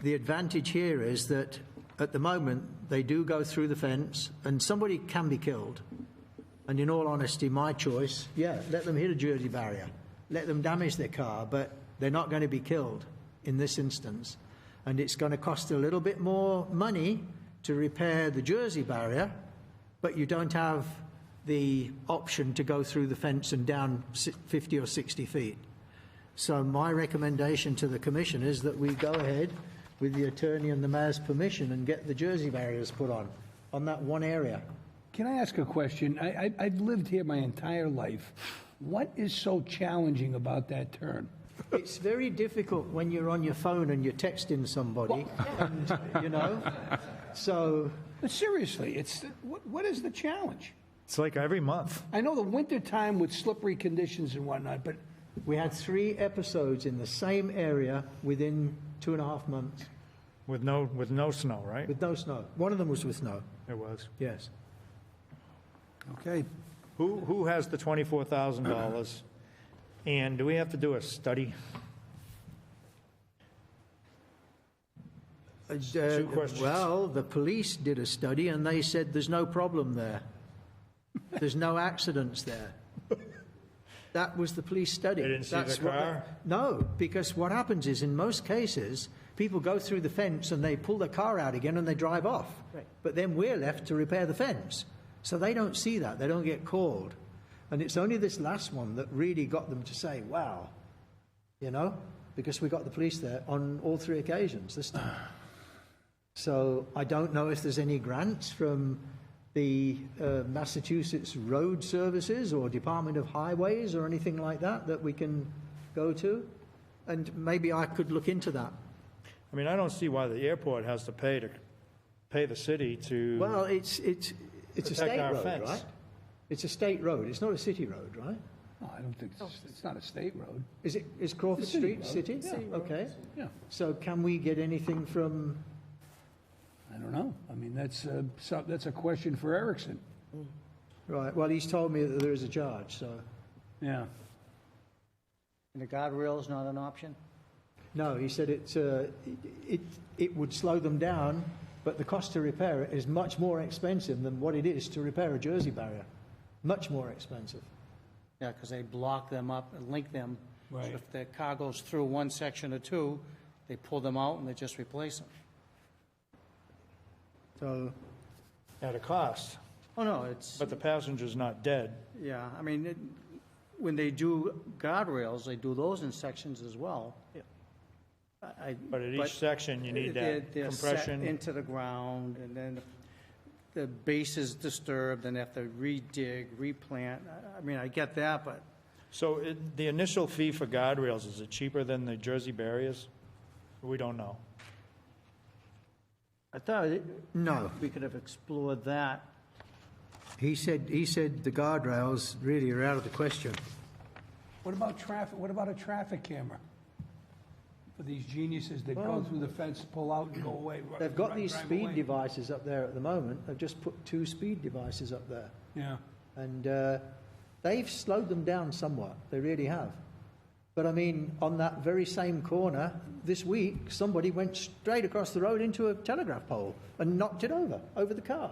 the advantage here is that at the moment they do go through the fence and somebody can be killed. And in all honesty, my choice, let them hit a Jersey barrier, let them damage their car, but they're not going to be killed in this instance. And it's going to cost a little bit more money to repair the Jersey barrier, but you don't have the option to go through the fence and down 50 or 60 feet. So my recommendation to the Commission is that we go ahead with the attorney and the mayor's permission and get the Jersey barriers put on that one area. Can I ask a question? I've lived here my entire life. What is so challenging about that turn? It's very difficult when you're on your phone and you're texting somebody, and, you know, so... But seriously, what is the challenge? It's like every month. I know the winter time with slippery conditions and whatnot, but We had 3 episodes in the same area within 2.5 months With no snow, right? with no snow. One of them was with snow, It was. yes. okay. Who has the $24,000? And do we have to do a study? Two questions. Well, the police did a study and they said there's no problem there. There's no accidents there. That was the police study. They didn't see the what car? No, because what happens is in most cases, people go through the fence and they pull their car out again and they drive off. Right. But then we're left to repair the fence. So they don't see that. They don't get called. And it's only this last one that really got them to say, wow, you know, because we got the police there on all 3 occasions this time. So I don't know if there's any grants from the Massachusetts Road Services or Department of Highways or anything like that that we can go to. And maybe I could look into that. I mean, I don't see why the airport has to pay the city to... Well, it's a Protect state our road, fence. right? It's a state road. It's not a city road, right? No, I don't think, it's not a state road. Is Crawford It's city Street road. city? City Yeah, okay. Yeah, So can we get anything from... I don't know. I mean, that's a question for Erickson. Right, well, he's told me that there is a charge, so... Yeah. And the guardrail's not an option? No, he said it would slow them down, but the cost to repair it is much more expensive than what it is to repair a Jersey barrier. Much more expensive. Yeah, because they block them up and link them. Right. So if the car goes through one section or 2, they pull them out and they just replace them. So, At a cost, Oh, no, it's, but the passenger's not dead. yeah, I mean, when they do guardrails, they do those in sections as well. But at each section, you need that They're set compression. into the ground, and then if the base is disturbed, then they have to redig, replant. I mean, I get that, but So the initial fee for guardrails, is it cheaper than the Jersey barriers? We don't know. I thought No. we could have explored that. He said the guardrails really are out of the question. What about traffic, what about a traffic camera? For these geniuses that go through the fence, pull out and go away. They've got these drive speed away. devices up there at the moment. They've just put 2 speed devices up there. Yeah. And they've slowed them down somewhat. They really have. But I mean, on that very same corner this week, somebody went straight across the road into a telegraph pole and knocked it over the car.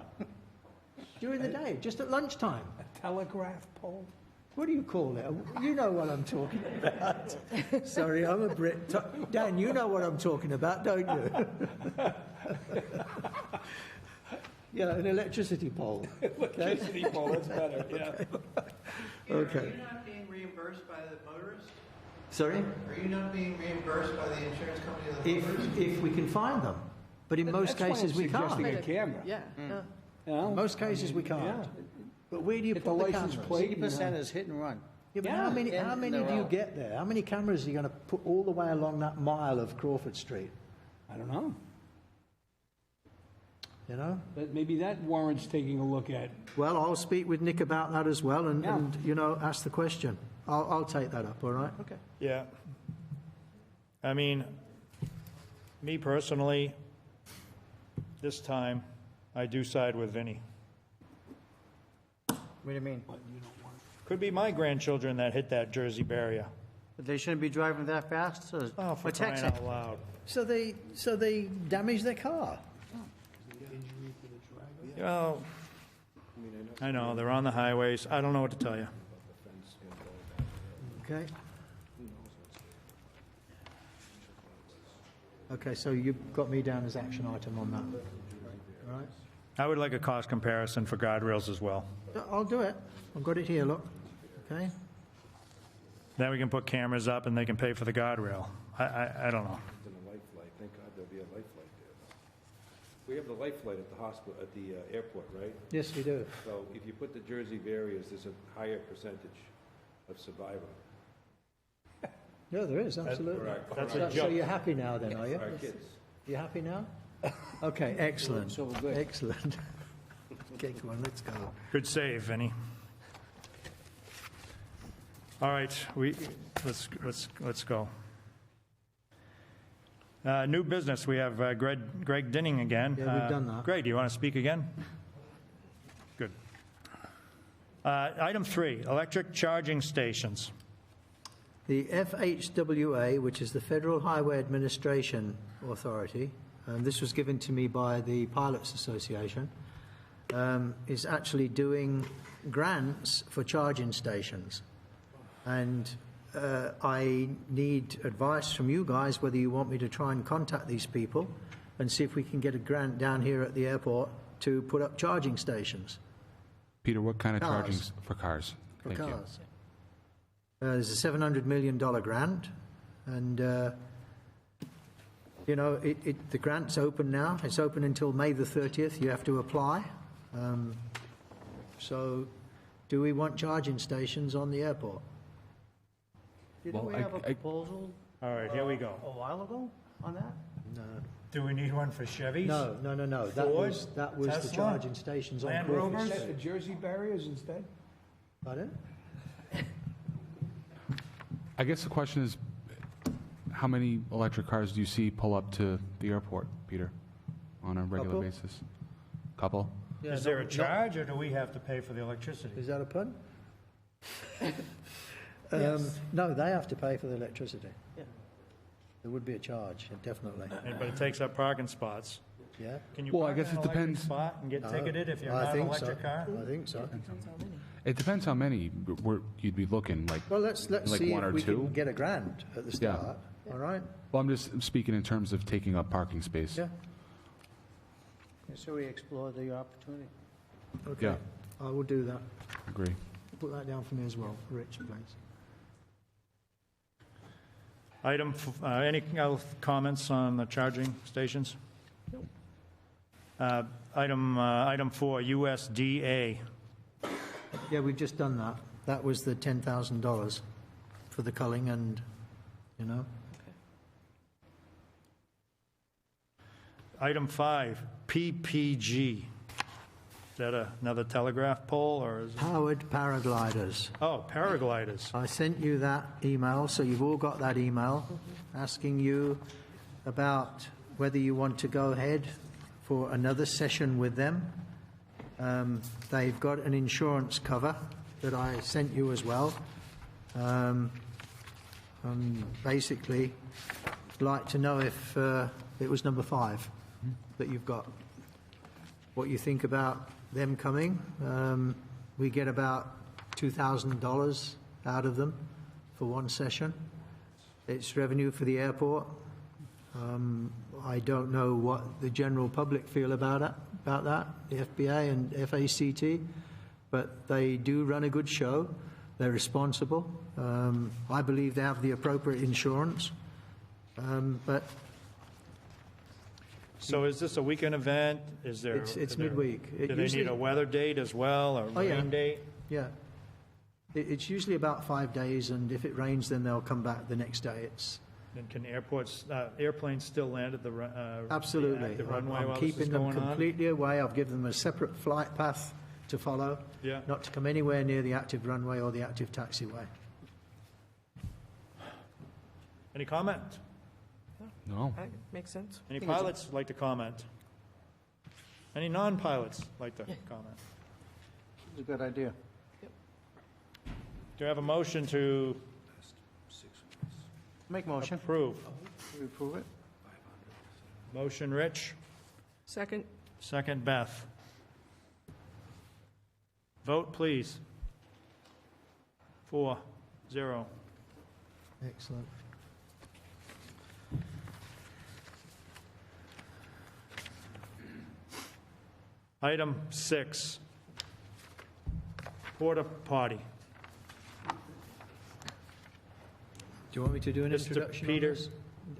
During the day, just at lunchtime. A telegraph pole? What do you call it? You know what I'm talking about. Sorry, I'm a Brit. Dan, you know what I'm talking about, don't you? Yeah, an electricity pole. Electricity pole, that's better, yeah. Okay. Are you not being reimbursed by the motorist? Sorry? Are you not being reimbursed by the insurance company of the motorist? If we can find them. But in most That's why I'm cases, we suggesting can't. a camera. Yeah, yeah. You know? In most cases, we Yeah. can't. But where do you Get put the the license cameras? plate. 80% is hit and run. Yeah, but Yeah. how many And do they're you out. get there? How many cameras are you going to put all the way along that mile of Crawford Street? I don't know. You know? But maybe that warrants taking a look at. Well, I'll speak with Nick about that as well and, Yeah. and you know, ask the question. I'll take that up, all right? Okay. Yeah. I mean, me personally, this time, I do side with Vinnie. What do you mean? Could be my grandchildren that hit that Jersey barrier. But they shouldn't be driving that fast? Oh, for Or crying texting? out loud. So they damage their car. You know, I know, they're on the highways. I don't know what to tell you. Okay. Okay, so you've got me down as action item on that. All right? I would like a cost comparison for guardrails as well. Yeah, I'll do it. I've got it here, look. Okay? Then we can put cameras up and they can pay for the guardrail. I don't know. And a life flight, thank God there'll be a life flight there. We have the life flight at the hospital, at the airport, right? Yes, we do. So if you put the Jersey barriers, there's a higher percentage of survival Yeah, there is, absolutely. That's So, a so joke. you're happy now then, are you? for our kids. You happy now? Okay, excellent. So we're good. Excellent. Okay, come on, let's go. Good save, Vinnie. All right, let's go. New business, we have Greg Dinning again. Yeah, we've done that. Greg, do you want to speak again? Good. Item 3, electric charging stations. The FHWA, which is the Federal Highway Administration Authority, and this was given to me by the Pilots Association, is actually doing grants for charging stations. And I need advice from you guys whether you want me to try and contact these people and see if we can get a grant down here at the airport to put up charging stations Peter, what kind of Cars. charging for cars? for Thank you. cars. There's a $700 million grant, and you know, the grant's open now. It's open until May the 30th. You have to apply. So, do we want charging stations on the airport? Didn't Well, we have a proposal All right, here we go. a while ago on that? No. Do we need one for Chevys? No. That Ford? was the Tesla? charging stations on Land Crawford Rovers? Street. Set the Jersey barriers instead? Pardon? I guess the question is, how many electric cars do you see pull up to the airport, Peter, on a regular Couple. basis? Couple? Yeah, Is there a not- charge, or do we have to pay for the electricity? Is that a pun? No, they have to pay for the electricity. Yeah. There would be a charge, definitely. But it takes up parking spots. Yeah? Can you Well, I park guess in an it electric depends. spot and get No, ticketed if you I have an think so. electric car? I think so. It depends how many you'd be looking, like, Well, let's Like see one if or we two? can get a grant at the Yeah. start, all right? well, I'm just speaking in terms of taking up parking space. Yeah, So we explore the opportunity. okay. Yeah. I will do that. Agree. Put that down for me as well, Rich, please. Any other comments on the charging stations? Item 4, USDA. Yeah, we've just done that. That was the $10,000. for the culling and, you know. Item 5, PPG. Is that another telegraph pole, or is it? Powered paragliders. Oh, paragliders. I sent you that email, so you've all got that email asking you about whether you want to go ahead for another session with them. They've got an insurance cover that I sent you as well. Basically, I'd like to know if it was number 5 that you've got. What you think about them coming. We get about $2,000 out of them for one session. It's revenue for the airport. I don't know what the general public feel about that, the FBA and FACT, but they do run a good show. They're responsible. I believe they have the appropriate insurance. But So is this a weekend event? Is there? It's midweek. Do they need a weather date as well, or rain date? Yeah. It's usually about 5 days, and if it rains, then they'll come back the next day. And can airplanes still land at the Absolutely. the runway I'm while keeping this is them going on? completely away. I've given them a separate flight path to follow, Yeah. not to come anywhere near the active runway or the active taxiway. Any comment? No. That makes sense. Any pilots like to comment? Any non-pilots like to comment? It's a good idea. Do you have a motion to Make motion. approve? We approve it. Motion, Rich. Second? Second, Beth. Vote, please. 4-0. Excellent. Item 6, porta potty. Do you want me to do an Mr. introduction on Peters?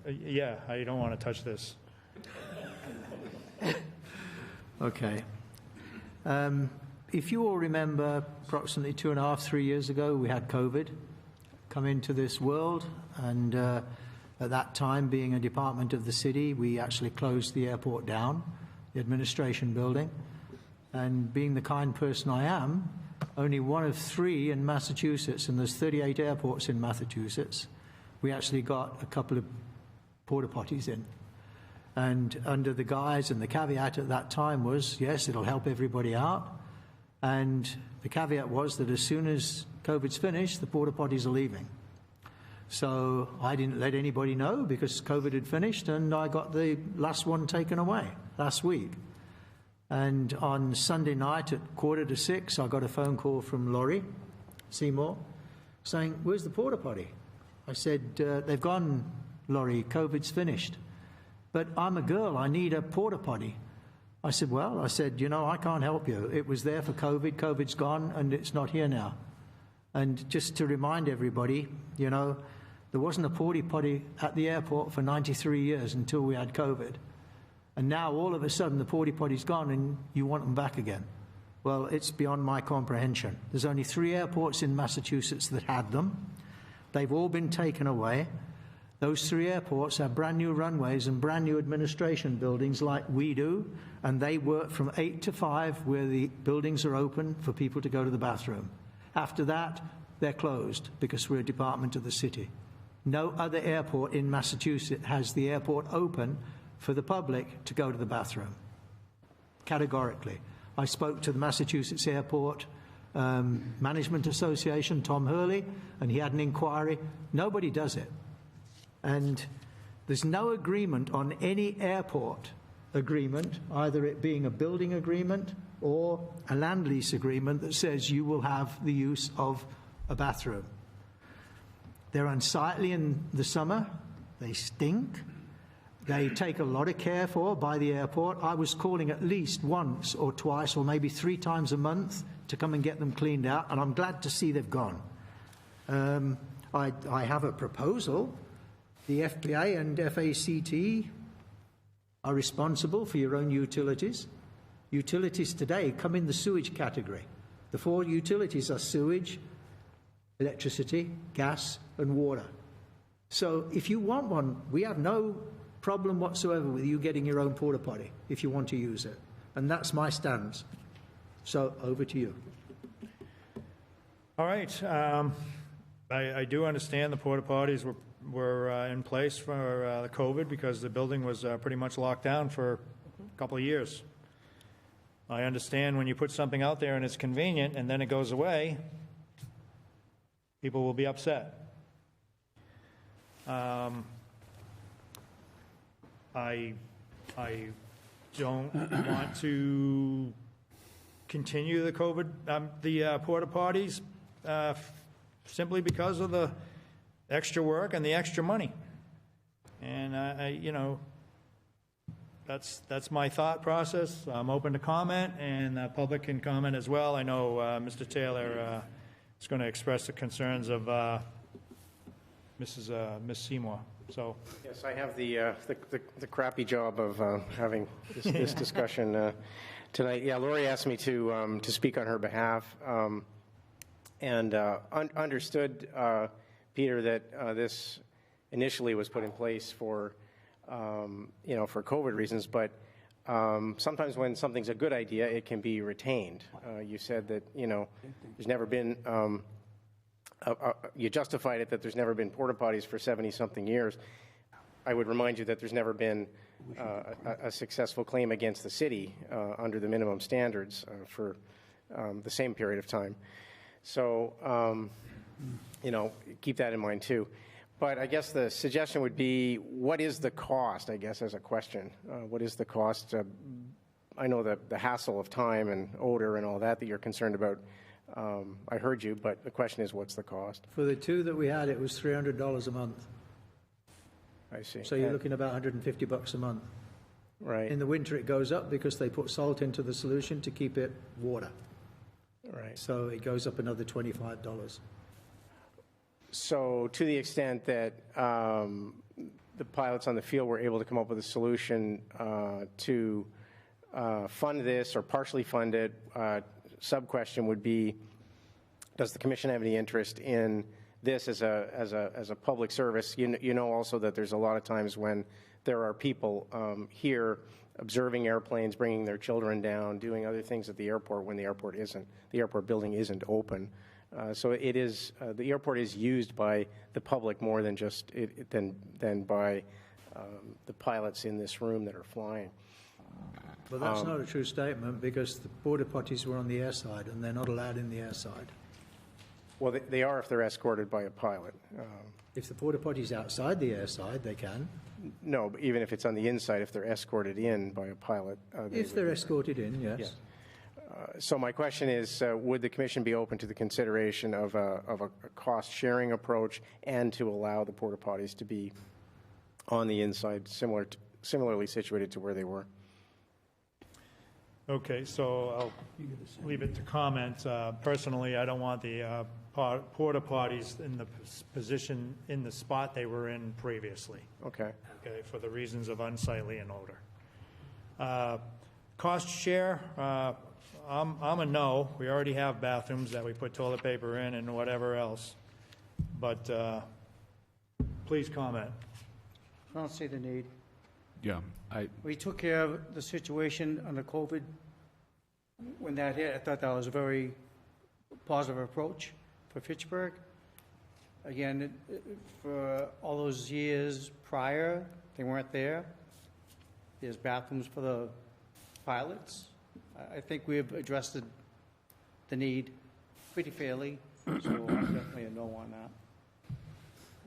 this? Yeah, I don't want to touch this. Okay. If you all remember, approximately 2.5, 3 years ago, we had COVID come into this world, and at that time, being a department of the city, we actually closed the airport down, the administration building. And being the kind person I am, only one of 3 in Massachusetts, and there's 38 airports in Massachusetts, we actually got a couple of porta potties in. And under the guise and the caveat at that time was, yes, it'll help everybody out. And the caveat was that as soon as COVID's finished, the porta potties are leaving. So I didn't let anybody know because COVID had finished, and I got the last one taken away last week. And on Sunday night at 5:45, I got a phone call from Laurie Seymour saying, "Where's the porta potty?" I said, "They've gone, Laurie, COVID's finished. But I'm a girl, I need a porta potty." I said, "Well," I said, I can't help you. It was there for COVID, COVID's gone, and it's not here now." And just to remind everybody, there wasn't a porta potty at the airport for 93 years until we had COVID. And now all of a sudden the porta potty's gone and you want them back again. Well, it's beyond my comprehension. There's only 3 airports in Massachusetts that had them. They've all been taken away. Those 3 airports have brand new runways and brand new administration buildings like we do, and they work from 8 to 5 where the buildings are open for people to go to the bathroom. After that, they're closed because we're a department of the city. No other airport in Massachusetts has the airport open for the public to go to the bathroom, categorically. I spoke to the Massachusetts Airport Management Association, Tom Hurley, and he had an inquiry. Nobody does it. And there's no agreement on any airport agreement, either it being a building agreement or a land lease agreement that says you will have the use of a bathroom. They're unsightly in the summer. They stink. They take a lot of care for by the airport. I was calling at least once or twice or maybe 3 times a month to come and get them cleaned out, and I'm glad to see they've gone. I have a proposal. The FBA and FACT are responsible for your own utilities. Utilities today come in the sewage category. The 4 utilities are sewage, electricity, gas, and water. So if you want one, we have no problem whatsoever with you getting your own porta potty if you want to use it. And that's my stance. So over to you. All right. I do understand the porta potties were in place for the COVID because the building was pretty much locked down for a couple of years. I understand when you put something out there and it's convenient and then it goes away, people will be upset. I don't want to continue the COVID, the porta potties, simply because of the extra work and the extra money. And that's my thought process. I'm open to comment, and the public can comment as well. I know Mr. Taylor is going to express the concerns of Miss Seymour. So yes, I have the crappy job of having this discussion tonight. Yeah, Lori asked me to speak on her behalf, and understood, Peter, that this initially was put in place for for COVID reasons, but sometimes when something's a good idea, it can be retained. You said that there's never been. You justified it that there's never been porta potties for 70-something years. I would remind you that there's never been a successful claim against the city under the minimum standards for the same period of time. So, keep that in mind too. But I guess the suggestion would be, what is the cost, I guess, as a question? What is the cost? I know the hassle of time and odor and all that you're concerned about. I heard you, but the question is, what's the cost? For the two that we had, it was $300 a month. I see. So you're looking about $150 a month. Right. In the winter, it goes up because they put salt into the solution to keep it water. Right. So it goes up another $25. So to the extent that the pilots on the field were able to come up with a solution to fund this or partially fund it, sub-question would be, does the commission have any interest in this as a public service? You know also that there's a lot of times when there are people here observing airplanes, bringing their children down, doing other things at the airport when the airport building isn't open. So it is the airport is used by the public more than just than by the pilots in this room that are flying. Well, that's not a true statement because the porta potties were on the air side and they're not allowed in the air side. Well, they are if they're escorted by a pilot. If the porta potty's outside the air side, they can. No, but even if it's on the inside, if they're escorted in by a pilot. If they're escorted in, yes. Yeah. So my question is, would the commission be open to the consideration of a cost-sharing approach and to allow the porta potties to be on the inside, similarly situated to where they were? Okay, so I'll leave it to comment. Personally, I don't want the porta potties in the position, in the spot they were in previously. Okay. Okay, for the reasons of unsightly and odor. Cost share, I'm a no. We already have bathrooms that we put toilet paper in and whatever else. But please comment. I don't see the need. Yeah, We took care of the situation under COVID. When that hit, I thought that was a very positive approach for Fitchburg. Again, for all those years prior, they weren't there. There's bathrooms for the pilots. I think we have addressed the need pretty fairly, so I'm definitely a no on that.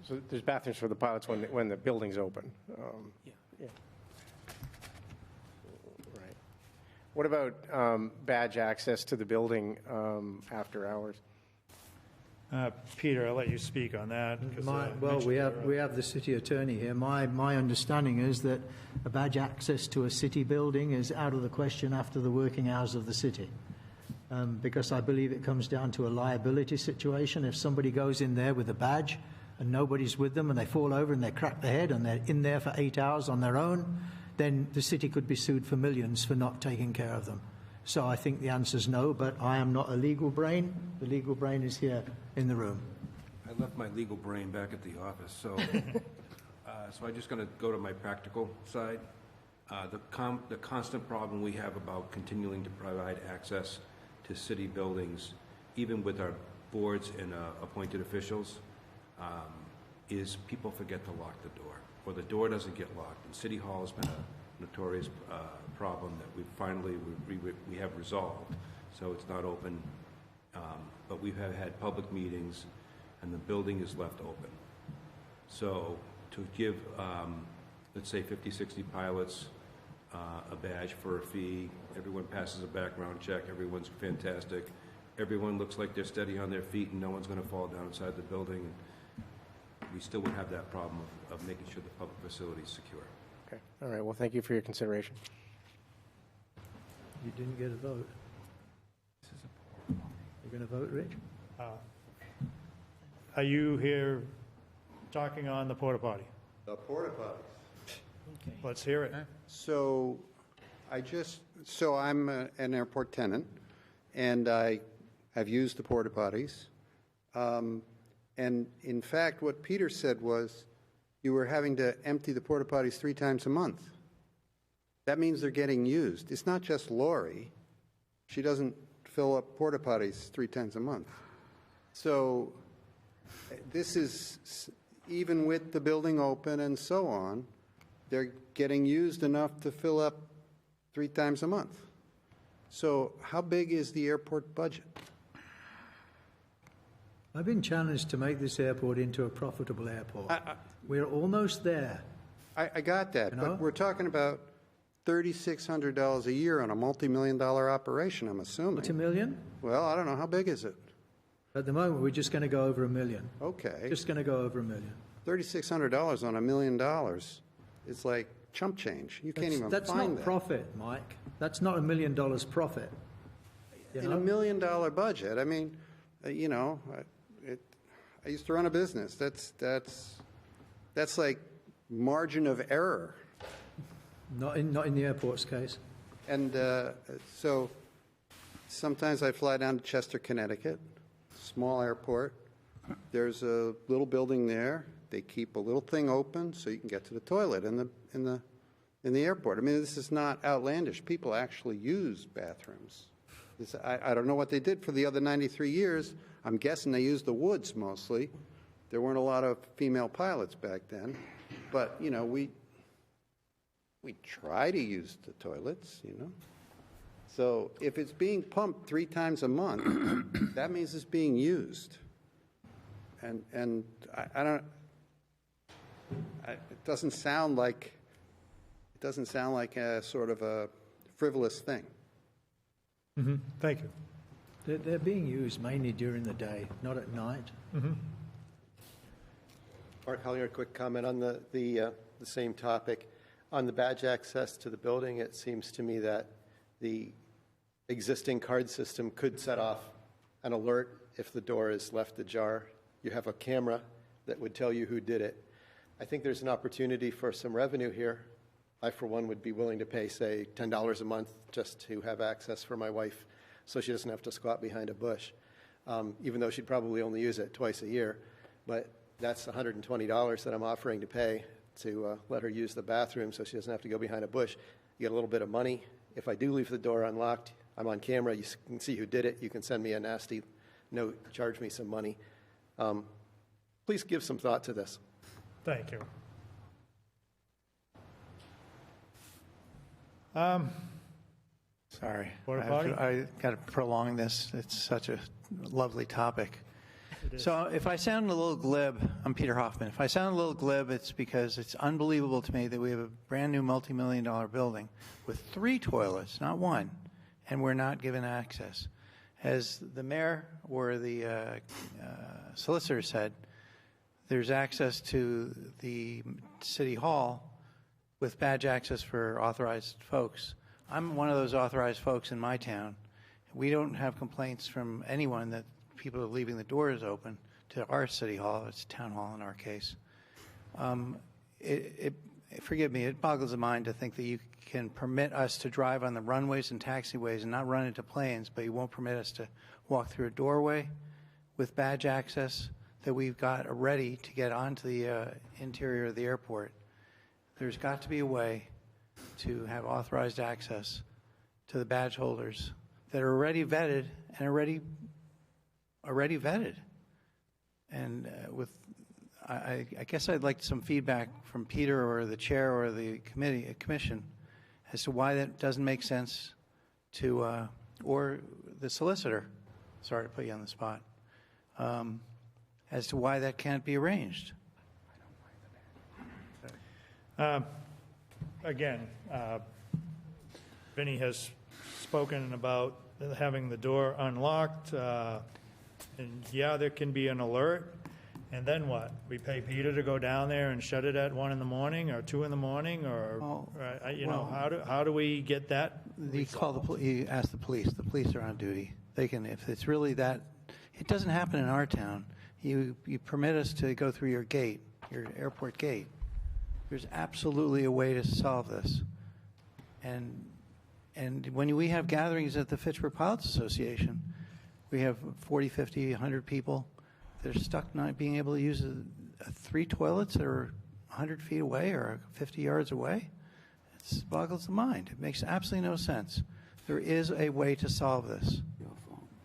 So there's bathrooms for the pilots when the building's open. Yeah. Right. What about badge access to the building after hours? Peter, I'll let you speak on that. Well, we have the city attorney here. My understanding is that a badge access to a city building is out of the question after the working hours of the city, because I believe it comes down to a liability situation. If somebody goes in there with a badge and nobody's with them and they fall over and they crack their head and they're in there for 8 hours on their own, then the city could be sued for millions for not taking care of them. So I think the answer's no, but I am not a legal brain. The legal brain is here in the room. I left my legal brain back at the office, so, so I'm just going to go to my practical side. The constant problem we have about continuing to provide access to city buildings, even with our boards and appointed officials, is people forget to lock the door, or the door doesn't get locked. And City Hall has been a notorious problem that we have resolved, so it's not open. But we have had public meetings, and the building is left open. So to give, let's say, 50, 60 pilots a badge for a fee, everyone passes a background check, everyone's fantastic, everyone looks like they're steady on their feet and no one's going to fall down inside the building, we still would have that problem of making sure the public facility is secure. Okay. All right. Well, thank you for your consideration. You didn't get a vote. You're going to vote, Rich? Are you here talking on the porta potty? The porta potties. Let's hear it. So I'm an airport tenant, and I have used the porta potties. And in fact, what Peter said was you were having to empty the porta potties 3 times a month. That means they're getting used. It's not just Lori. She doesn't fill up porta potties 3 times a month. So this is, even with the building open and so on, they're getting used enough to fill up 3 times a month. So how big is the airport budget? I've been challenged to make this airport into a profitable airport. We're almost there. I got that, You know? but we're talking about $3,600 a year on a multi-million-dollar operation, I'm assuming. What's $1 million? Well, I don't know. How big is it? At the moment, we're just going to go over $1 million. Okay. Just going to go over $1 million. $3,600 on $1 million is like chump change. You can't even That's find not that. profit, Mike. That's not $1 million profit. You In know? $1 million budget, I mean, you know, I used to run a business. That's like margin of error. Not in the airport's case. And so sometimes I fly down to Chester, Connecticut, small airport. There's a little building there. They keep a little thing open so you can get to the toilet in the airport. I mean, this is not outlandish. People actually use bathrooms. I don't know what they did for the other 93 years. I'm guessing they used the woods mostly. There weren't a lot of female pilots back then. But, you know, we try to use the toilets, you know. So if it's being pumped 3 times a month, that means it's being used. And I don't. It doesn't sound like a sort of a frivolous thing. Mm-hmm. Thank you. They're being used mainly during the day, not at night. Mm-hmm. Mark Collier, a quick comment on the same topic. On the badge access to the building, it seems to me that the existing card system could set off an alert if the door is left ajar. You have a camera that would tell you who did it. I think there's an opportunity for some revenue here. I, for one, would be willing to pay, say, $10 a month just to have access for my wife so she doesn't have to squat behind a bush, even though she'd probably only use it twice a year. But that's $120 that I'm offering to pay to let her use the bathroom so she doesn't have to go behind a bush. You get a little bit of money. If I do leave the door unlocked, I'm on camera. You can see who did it. You can send me a nasty note, charge me some money. Please give some thought to this. Thank you. Sorry, Porta potty? I got to prolong this. It's such a lovely topic. So if I sound a little glib, I'm Peter Hoffman. If I sound a little glib, it's because it's unbelievable to me that we have a brand new multi-million-dollar building with 3 toilets, not 1, and we're not given access. As the mayor or the solicitor said, there's access to the city hall with badge access for authorized folks. I'm one of those authorized folks in my town. We don't have complaints from anyone that people are leaving the doors open to our city hall. It's town hall in our case. Forgive me, it boggles the mind to think that you can permit us to drive on the runways and taxiways and not run into planes, but he won't permit us to walk through a doorway with badge access that we've got ready to get onto the interior of the airport. There's got to be a way to have authorized access to the badge holders that are already vetted and already vetted. And I guess I'd like some feedback from Peter or the chair or the commission as to why that doesn't make sense to, or the solicitor, sorry to put you on the spot, as to why that can't be arranged. Again, Vinny has spoken about having the door unlocked, and yeah, there can be an alert. And then what? We pay Peter to go down there and shut it at 1 in the morning or 2 in the morning, or how do we get that? You ask the police. The police are on duty. They can, if it's really that. It doesn't happen in our town. You permit us to go through your gate, your airport gate. There's absolutely a way to solve this. And when we have gatherings at the Fitchburg Pilots Association, we have 40, 50, 100 people. They're stuck not being able to use 3 toilets that are 100 feet away or 50 yards away. It boggles the mind. It makes absolutely no sense. There is a way to solve this.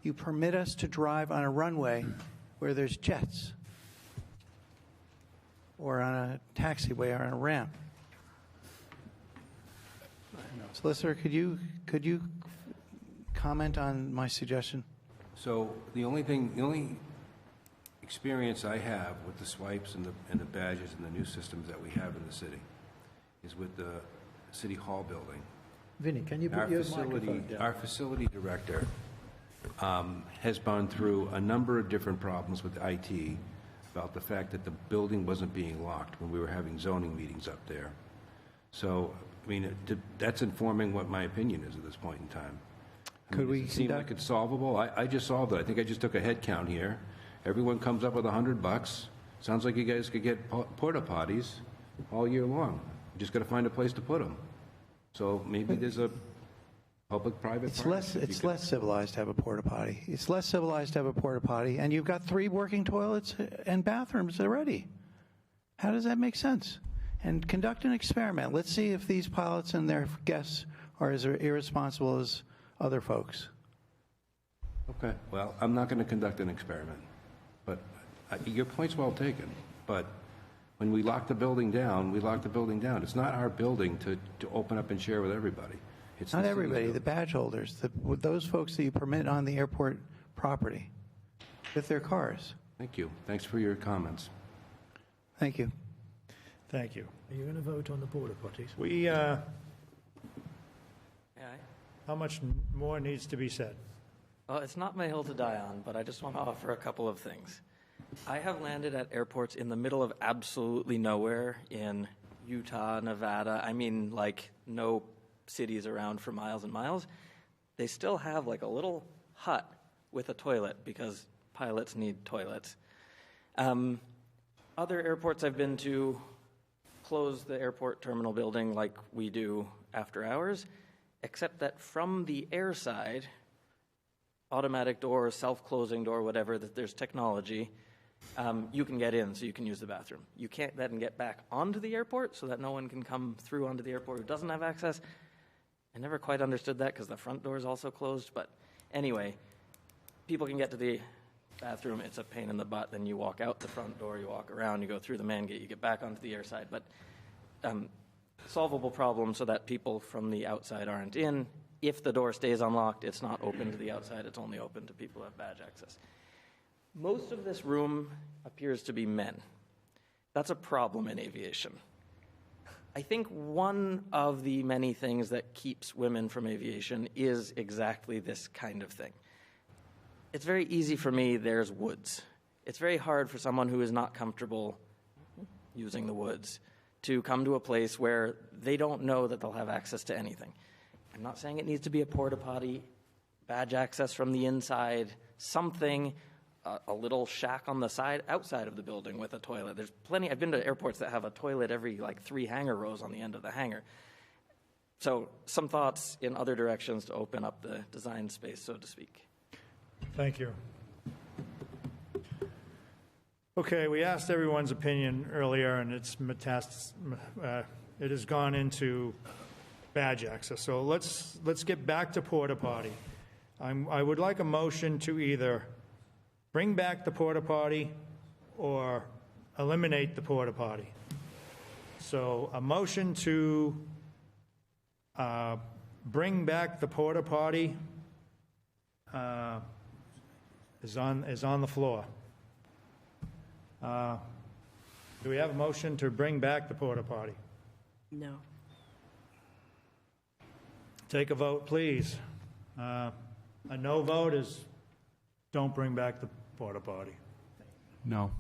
You permit us to drive on a runway where there's jets, or on a taxiway or on a ramp. Solicitor, could you comment on my suggestion? So the only experience I have with the swipes and the badges and the new systems that we have in the city is with the City Hall building. Vinny, can you put your microphone down? Our facility director has gone through a number of different problems with IT about the fact that the building wasn't being locked when we were having zoning meetings up there. So, I mean, that's informing what my opinion is at this point in time. Could we does it seem like it's solvable? I just solved it. I think I just took a head count here. Everyone comes up with $100. Sounds like you guys could get porta potties all year long. You just got to find a place to put them. So maybe there's a public-private partnership. It's less civilized to have a porta potty. It's less civilized to have a porta potty, and you've got 3 working toilets and bathrooms already. How does that make sense? And conduct an experiment. Let's see if these pilots and their guests are as irresponsible as other folks. Okay. Well, I'm not going to conduct an experiment, but your point's well taken. But when we lock the building down, we lock the building down. It's not our building to open up and share with everybody. It's not everybody, the badge holders, those folks that you permit on the airport property with their cars. Thank you. Thanks for your comments. Thank you. Thank you. Are you going to vote on the porta potties? How much more needs to be said? Well, it's not my hill to die on, but I just want to offer a couple of things. I have landed at airports in the middle of absolutely nowhere in Utah, Nevada. I mean, like, no cities around for miles and miles. They still have like a little hut with a toilet because pilots need toilets. Other airports I've been to close the airport terminal building like we do after hours, except that from the air side, automatic door, self-closing door, whatever, that there's technology, you can get in so you can use the bathroom. You can't then get back onto the airport so that no one can come through onto the airport who doesn't have access. I never quite understood that because the front door is also closed. But anyway, people can get to the bathroom. It's a pain in the butt. Then you walk out the front door, you walk around, you go through the man gate, you get back onto the air side. But solvable problem so that people from the outside aren't in. If the door stays unlocked, it's not open to the outside. It's only open to people who have badge access. Most of this room appears to be men. That's a problem in aviation. I think one of the many things that keeps women from aviation is exactly this kind of thing. It's very easy for me, there's woods. It's very hard for someone who is not comfortable using the woods to come to a place where they don't know that they'll have access to anything. I'm not saying it needs to be a porta potty, badge access from the inside, something, a little shack on the side, outside of the building with a toilet. There's plenty. I've been to airports that have a toilet every like 3 hangar rows on the end of the hangar. So some thoughts in other directions to open up the design space, so to speak. Thank you. Okay, we asked everyone's opinion earlier, and it has gone into badge access. So let's get back to porta potty. I would like a motion to either bring back the porta potty or eliminate the porta potty. So a motion to bring back the porta potty is on the floor. Do we have a motion to bring back the porta potty? No. Take a vote, please. A no vote is don't bring back the porta potty. No.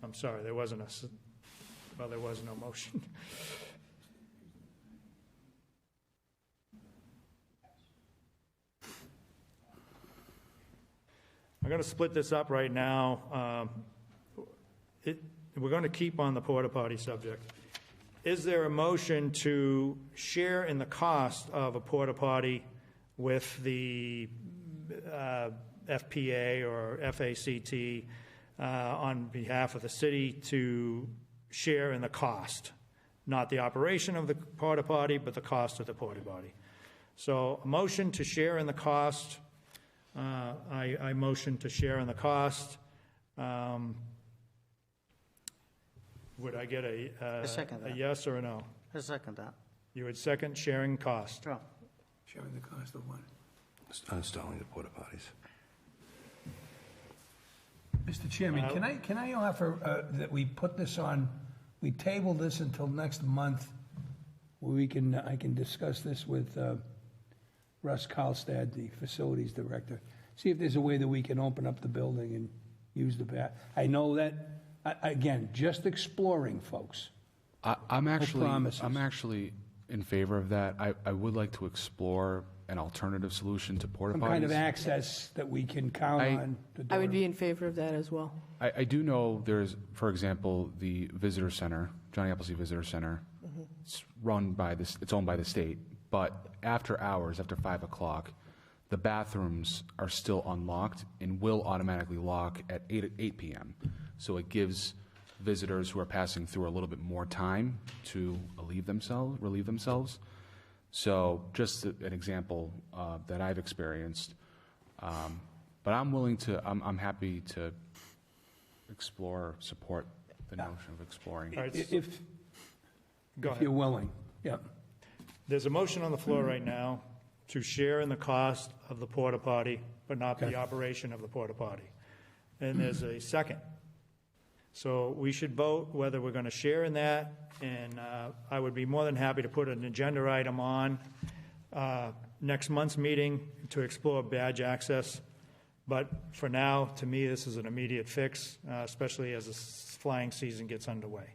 I'm sorry, there was no motion. I'm going to split this up right now. We're going to keep on the porta potty subject. Is there a motion to share in the cost of a porta potty with the FPA or FACT on behalf of the city to share in the cost? Not the operation of the porta potty, but the cost of the porta potty. So a motion to share in the cost. I motion to share in the cost. Would I get I second a that. yes or a no? I second that. You would second sharing cost. Sure. Sharing the cost of what? Installing the porta potties. Mr. Chairman, can I offer that we put this on, we table this until next month, where I can discuss this with Russ Karlstad, the facilities director, see if there's a way that we can open up the building and use the bath. I know that, again, just exploring, folks. I'm actually promises. in favor of that. I would like to explore an alternative solution to porta potties. Some kind of access that we can count on. I would be in favor of that as well. I do know there's, for example, the visitor center, Johnny Appleseed Visitor Center. It's run by this. It's owned by the state, but after hours, after 5 o'clock, the bathrooms are still unlocked and will automatically lock at 8 p.m. So it gives visitors who are passing through a little bit more time to relieve themselves. So just an example that I've experienced. But I'm happy to support the notion of exploring. All right, If Go ahead. you're willing, yeah. There's a motion on the floor right now to share in the cost of the porta potty, but not the operation of the porta potty. And there's a second. So we should vote whether we're going to share in that, and I would be more than happy to put an agenda item on next month's meeting to explore badge access. But for now, to me, this is an immediate fix, especially as the flying season gets underway.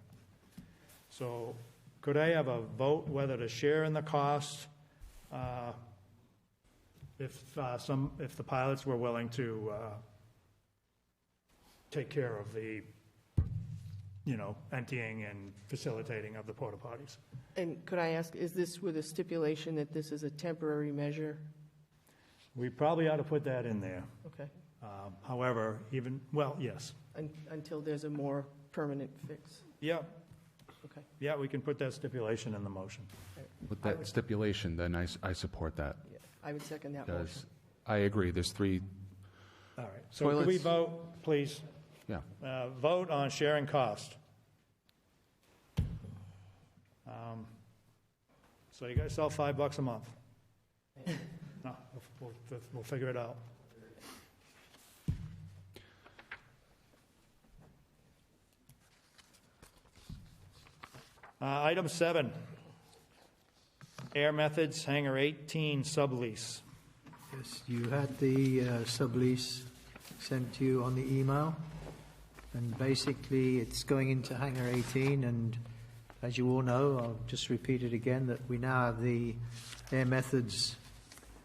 So could I have a vote whether to share in the cost if the pilots were willing to take care of the emptying and facilitating of the porta potties? And could I ask, is this with a stipulation that this is a temporary measure? We probably ought to put that in there. Okay. However, yes. Until there's a more permanent fix? Yeah. Okay. Yeah, we can put that stipulation in the motion. With that stipulation, then I support that. Yeah, I would second that motion. Because I agree, there's 3. All right. So could we vote, please? Yeah. Vote on sharing cost. So you guys sell $5 a month. No, we'll figure it out. Item 7, Air Methods Hangar 18 sublease. Yes, you had the sublease sent to you on the email, and basically it's going into Hangar 18, and as you all know, I'll just repeat it again, that we now have the Air Methods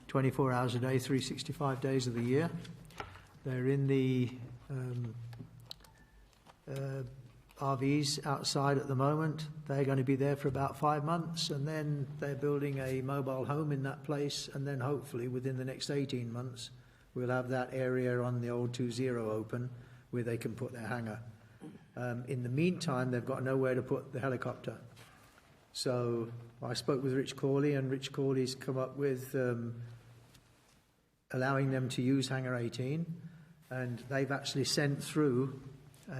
24 hours a day, 365 days of the year. They're in the RVs outside at the moment. They're going to be there for about 5 months, and then they're building a mobile home in that place, and then hopefully within the next 18 months, we'll have that area on the old 20 open where they can put their hangar. In the meantime, they've got nowhere to put the helicopter. So I spoke with Rich Corley, and Rich Corley's come up with allowing them to use Hangar 18, and they've actually sent through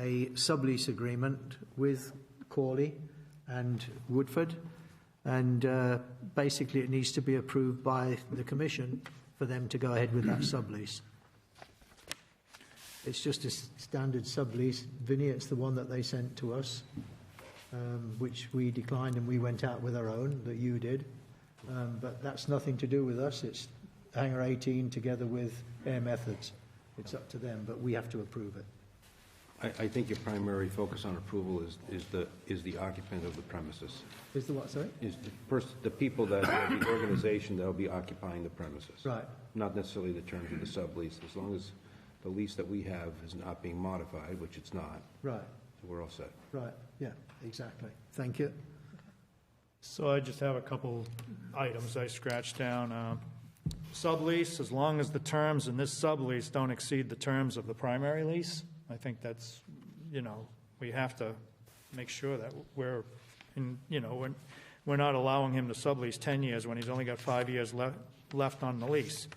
a sublease agreement with Corley and Woodford, and basically it needs to be approved by the Commission for them to go ahead with that sublease. It's just a standard sublease. Vinny, it's the one that they sent to us, which we declined, and we went out with our own, that you did. But that's nothing to do with us. It's Hangar 18 together with Air Methods. It's up to them, but we have to approve it. I think your primary focus on approval is the occupant of the premises. Is the what, sorry? Is the people that, the organization that will be occupying the premises. Right. Not necessarily the terms of the sublease, as long as the lease that we have is not being modified, which it's not. Right. So we're all set. Right, yeah, exactly. Thank you. So I just have a couple items I scratched down. Sublease, as long as the terms in this sublease don't exceed the terms of the primary lease. I think that's, we have to make sure that we're not allowing him to sublease 10 years when he's only got 5 years left on the lease.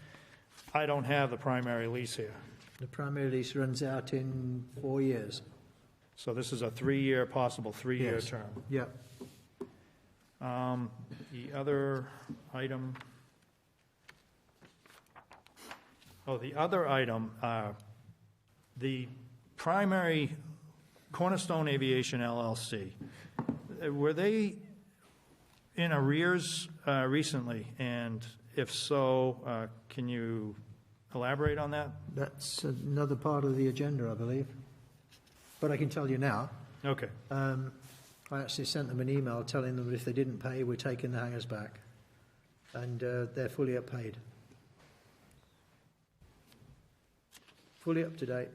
I don't have the primary lease here. The primary lease runs out in 4 years. So this is a possible three-year term. Yep. The other item, the primary Cornerstone Aviation LLC, were they in arrears recently? And if so, can you elaborate on that? That's another part of the agenda, I believe. But I can tell you now. Okay. I actually sent them an email telling them that if they didn't pay, we're taking the hangars back. And they're fully paid. Fully up to date.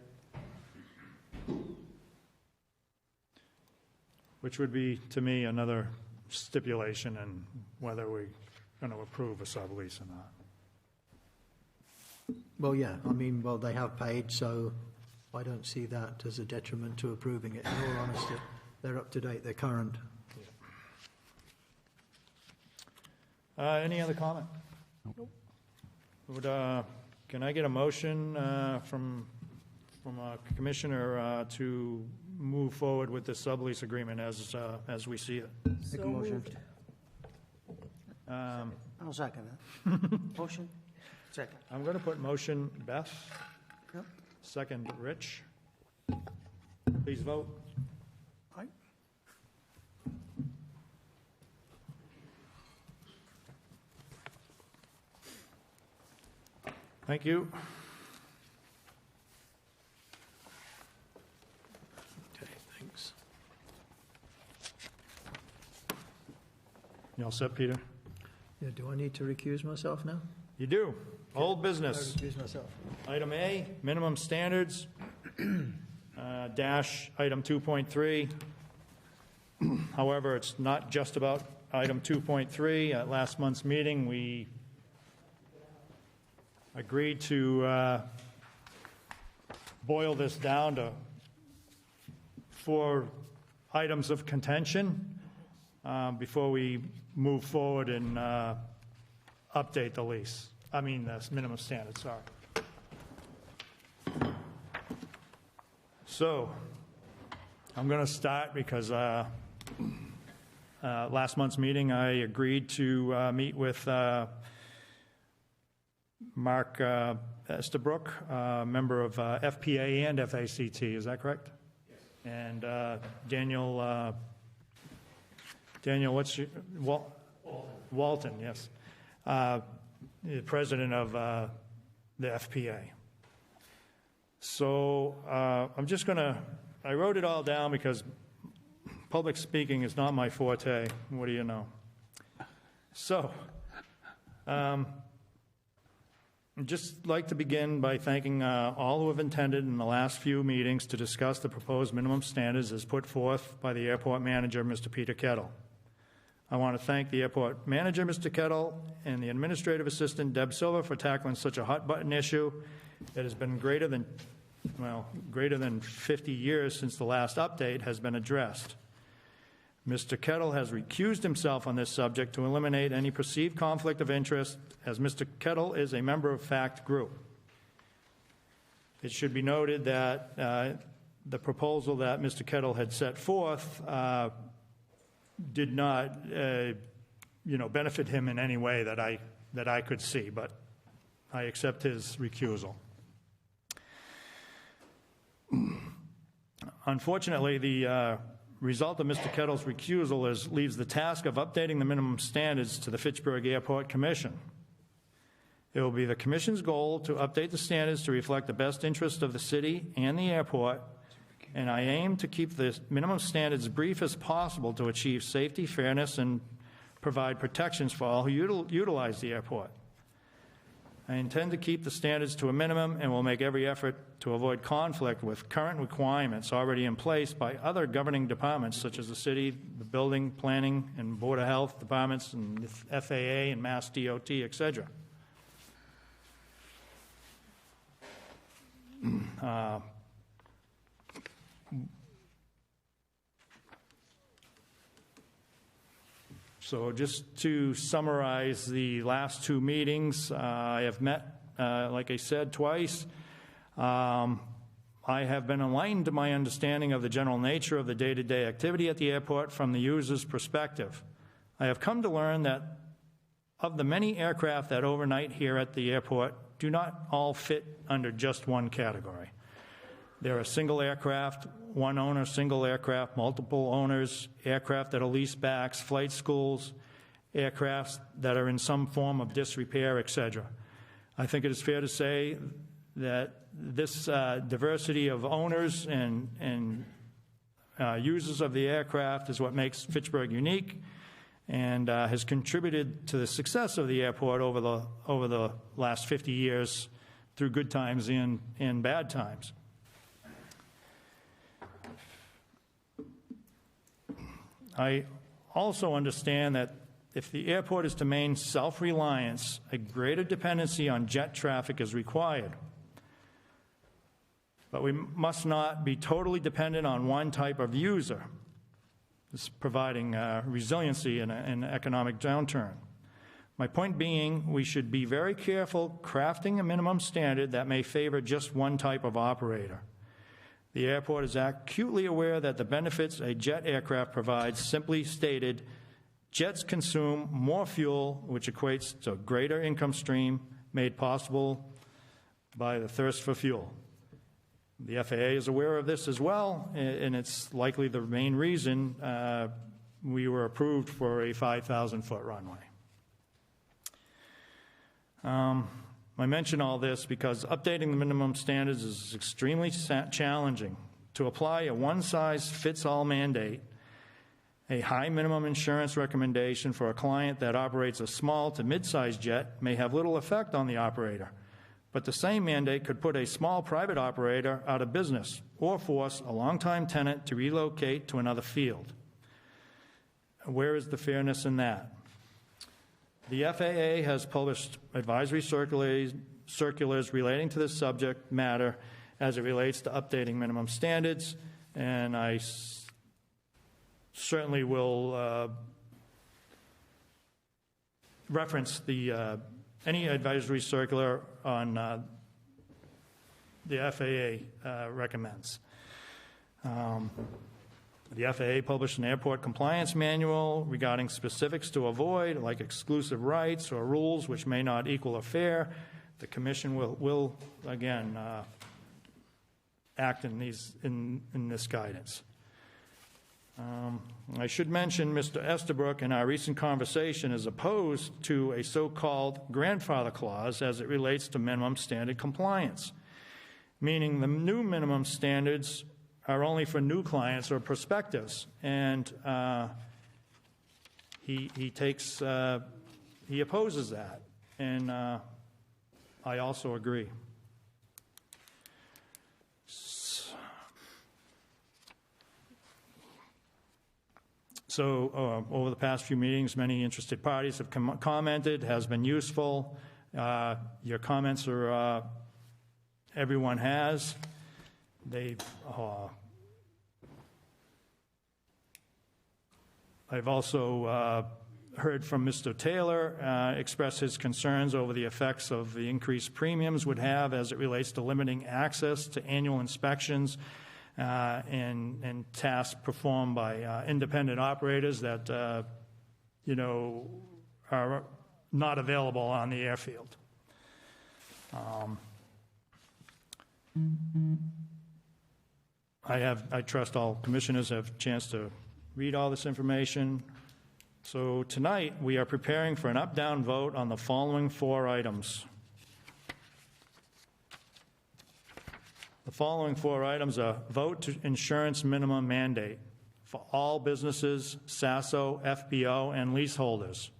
Which would be, to me, another stipulation in whether we're going to approve a sublease or not. Well, yeah, they have paid, so I don't see that as a detriment to approving it. In all honesty, they're up to date, they're current. Any other comment? Nope. Can I get a motion from a commissioner to move forward with the sublease agreement as we see it? Make a motion. I'll second that. Motion? Second. I'm going to put motion Beth. Yep. Second Rich. Please vote. Aye. Thank you. Okay, thanks. You all set, Peter? Yeah, do I need to recuse myself now? You do. Old business. I recuse myself. Item A, minimum standards, dash item 2.3. However, it's not just about item 2.3. At last month's meeting, we agreed to boil this down to 4 items of contention before we move forward and update the lease. The minimum standards, sorry. So, I'm going to start because last month's meeting I agreed to meet with Mark Estabrook, member of FPA and FACT, is that correct? Yes. And Daniel, what's your, Walton, yes. The president of the FPA. So I'm just going to, I wrote it all down because public speaking is not my forte. What do you know? So, I'd just like to begin by thanking all who have attended in the last few meetings to discuss the proposed minimum standards as put forth by the airport manager, Mr. Peter Kettle. I want to thank the airport manager, Mr. Kettle, and the administrative assistant, Deb Silva, for tackling such a hot-button issue. It has been greater than 50 years since the last update has been addressed. Mr. Kettle has recused himself on this subject to eliminate any perceived conflict of interest, as Mr. Kettle is a member of FACT Group. It should be noted that the proposal that Mr. Kettle had set forth did not, benefit him in any way that I could see, but I accept his recusal. Unfortunately, the result of Mr. Kettle's recusal leaves the task of updating the minimum standards to the Fitchburg Airport Commission. It will be the Commission's goal to update the standards to reflect the best interest of the city and the airport, and I aim to keep the minimum standards brief as possible to achieve safety, fairness, and provide protections for all who utilize the airport. I intend to keep the standards to a minimum and will make every effort to avoid conflict with current requirements already in place by other governing departments such as the city, the building, planning, and Board of Health departments, and the FAA and Mass DOT, etc. So just to summarize the last two meetings, I have met, like I said, twice. I have been enlightened to my understanding of the general nature of the day-to-day activity at the airport from the user's perspective. I have come to learn that of the many aircraft that overnight here at the airport do not all fit under just one category. There are single aircraft, one owner, single aircraft, multiple owners, aircraft that are lease backs, flight schools, aircrafts that are in some form of disrepair, etc. I think it is fair to say that this diversity of owners and users of the aircraft is what makes Fitchburg unique and has contributed to the success of the airport over the last 50 years through good times and bad times. I also understand that if the airport is to maintain self-reliance, a greater dependency on jet traffic is required. But we must not be totally dependent on one type of user. This is providing resiliency in an economic downturn. My point being, we should be very careful crafting a minimum standard that may favor just one type of operator. The airport is acutely aware that the benefits a jet aircraft provides, simply stated, jets consume more fuel, which equates to a greater income stream made possible by the thirst for fuel. The FAA is aware of this as well, and it's likely the main reason we were approved for a 5,000-foot runway. I mention all this because updating the minimum standards is extremely challenging. To apply a one-size-fits-all mandate, a high minimum insurance recommendation for a client that operates a small to mid-sized jet may have little effect on the operator, but the same mandate could put a small private operator out of business or force a longtime tenant to relocate to another field. Where is the fairness in that? The FAA has published advisory circulars relating to this subject matter as it relates to updating minimum standards, and I certainly will reference any advisory circular on the FAA recommends. The FAA published an airport compliance manual regarding specifics to avoid, like exclusive rights or rules which may not equal a fare. The Commission will again, act in this guidance. I should mention Mr. Estabrook in our recent conversation is opposed to a so-called grandfather clause as it relates to minimum standard compliance, meaning the new minimum standards are only for new clients or prospectives, and he opposes that, and I also agree. So over the past few meetings, many interested parties have commented, has been useful. Your comments are, everyone has. I've also heard from Mr. Taylor express his concerns over the effects of the increased premiums would have as it relates to limiting access to annual inspections and tasks performed by independent operators that, are not available on the airfield. I trust all commissioners have a chance to read all this information. So tonight, we are preparing for an up-down vote on the following 4 items. The following 4 items are vote to insurance minimum mandate for all businesses, SASO, FBO, and leaseholders.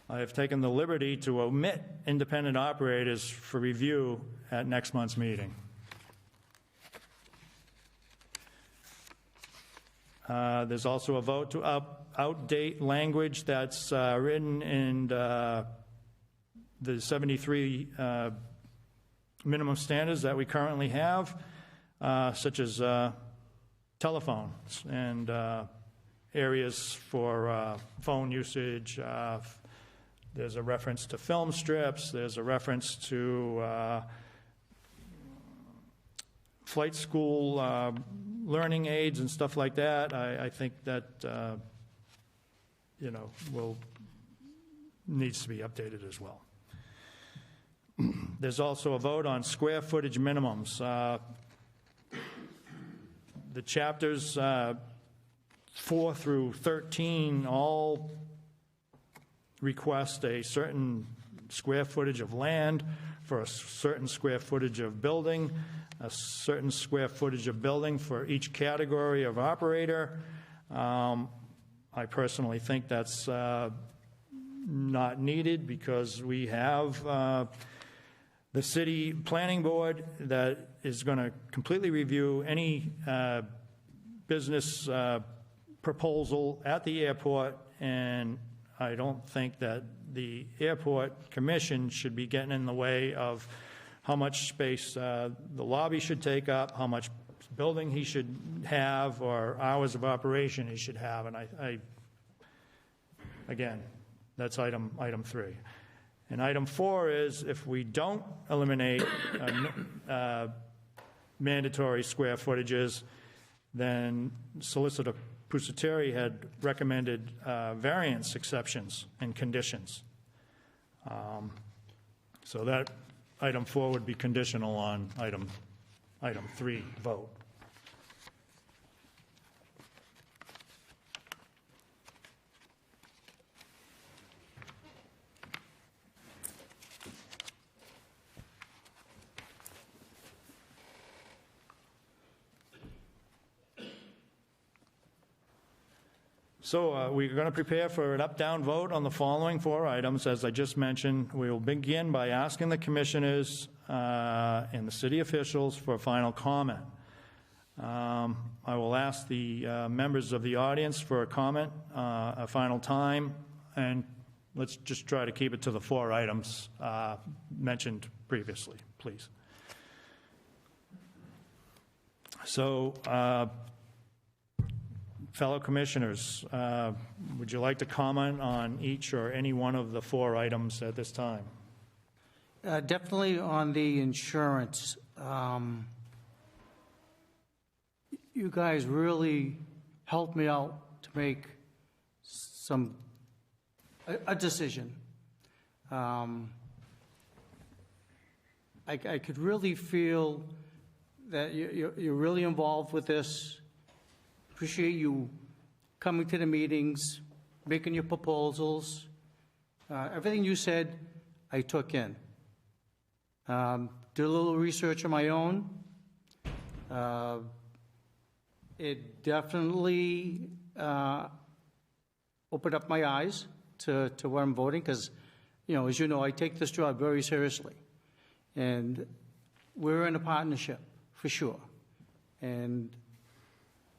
I have taken the liberty to omit independent operators for review at next month's meeting. There's also a vote to outdate language that's written in the 73 minimum standards that we currently have, such as telephones and areas for phone usage. There's a reference to film strips. There's a reference to flight school learning aids and stuff like that. I think that, needs to be updated as well. There's also a vote on square footage minimums. The chapters 4 through 13 all request a certain square footage of land for a certain square footage of building, a certain square footage of building for each category of operator. I personally think that's not needed because we have the city planning board that is going to completely review any business proposal at the airport, and I don't think that the airport commission should be getting in the way of how much space the lobby should take up, how much building he should have, or hours of operation he should have. And I again, that's item 3. And item 4 is if we don't eliminate mandatory square footages, then Solicitor Pusateri had recommended variance exceptions and conditions. So that item 4 would be conditional on item 3 vote. So we're going to prepare for an up-down vote on the following 4 items. As I just mentioned, we will begin by asking the commissioners and the city officials for a final comment. I will ask the members of the audience for a comment, a final time, and let's just try to keep it to the 4 items mentioned previously, please. So, fellow commissioners, would you like to comment on each or any one of the 4 items at this time? Definitely on the insurance. You guys really helped me out to make a decision. I could really feel that you're really involved with this. Appreciate you coming to the meetings, making your proposals. Everything you said, I took in. Did a little research on my own. It definitely opened up my eyes to what I'm voting, because as you know, I take this job very seriously. And we're in a partnership, for sure. And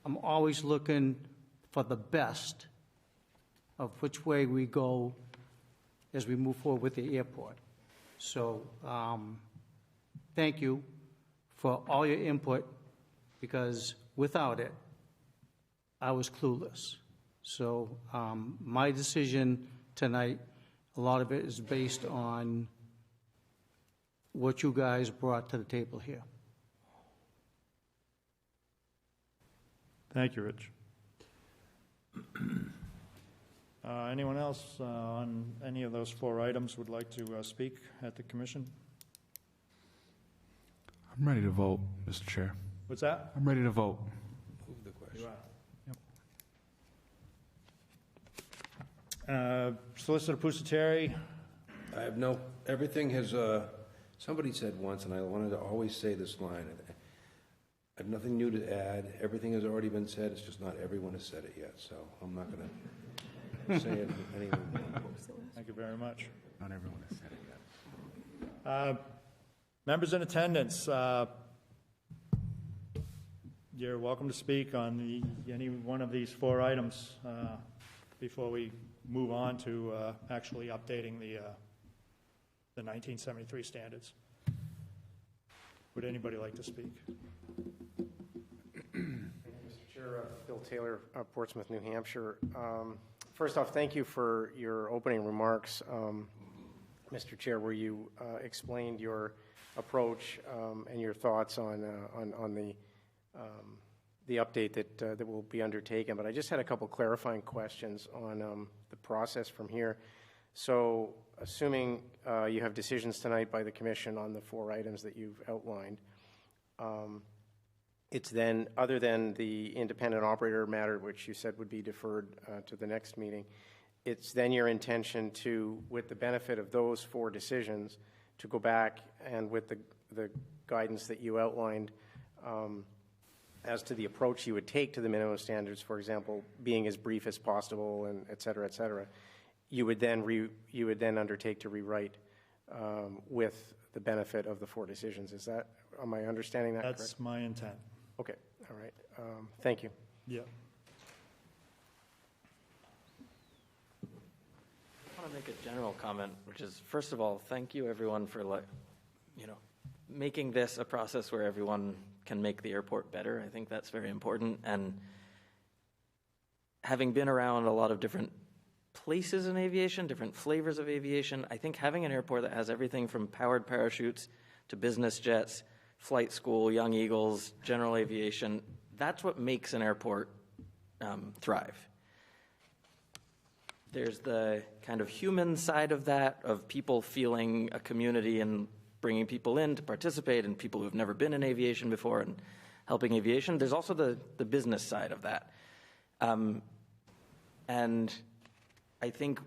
I'm always looking for the best of which way we go as we move forward with the airport. So thank you for all your input, because without it, I was clueless. So my decision tonight, a lot of it is based on what you guys brought to the table here. Thank you, Rich. Anyone else on any of those 4 items would like to speak at the commission? I'm ready to vote, Mr. Chair. What's that? I'm ready to vote. Move the question. Solicitor Pusateri? I have everything has, somebody said once, and I wanted to always say this line, I have nothing new to add. Everything has already been said. It's just not everyone has said it yet, so I'm not going to say it anymore. Thank you very much. Not everyone has said it yet. Members in attendance, you're welcome to speak on any one of these 4 items before we move on to actually updating the 1973 standards. Would anybody like to speak? Mr. Chair, Bill Taylor, Portsmouth, New Hampshire. First off, thank you for your opening remarks, Mr. Chair, where you explained your approach and your thoughts on the update that will be undertaken. But I just had a couple clarifying questions on the process from here. So, assuming you have decisions tonight by the Commission on the 4 items that you've outlined, it's then, other than the independent operator matter, which you said would be deferred to the next meeting, it's then your intention to, with the benefit of those 4 decisions, to go back and with the guidance that you outlined as to the approach you would take to the minimum standards, for example, being as brief as possible, and et cetera, you would then undertake to rewrite with the benefit of the 4 decisions. Am I understanding that correct? That's my intent. Okay, all right. Thank you. Yeah. I want to make a general comment, which is, first of all, thank you everyone for making this a process where everyone can make the airport better. I think that's very important. And having been around a lot of different places in aviation, different flavors of aviation, I think having an airport that has everything from powered parachutes to business jets, flight school, Young Eagles, general aviation, that's what makes an airport thrive. There's the kind of human side of that, of people feeling a community and bringing people in to participate, and people who have never been in aviation before and helping aviation. There's also the business side of that. And I think,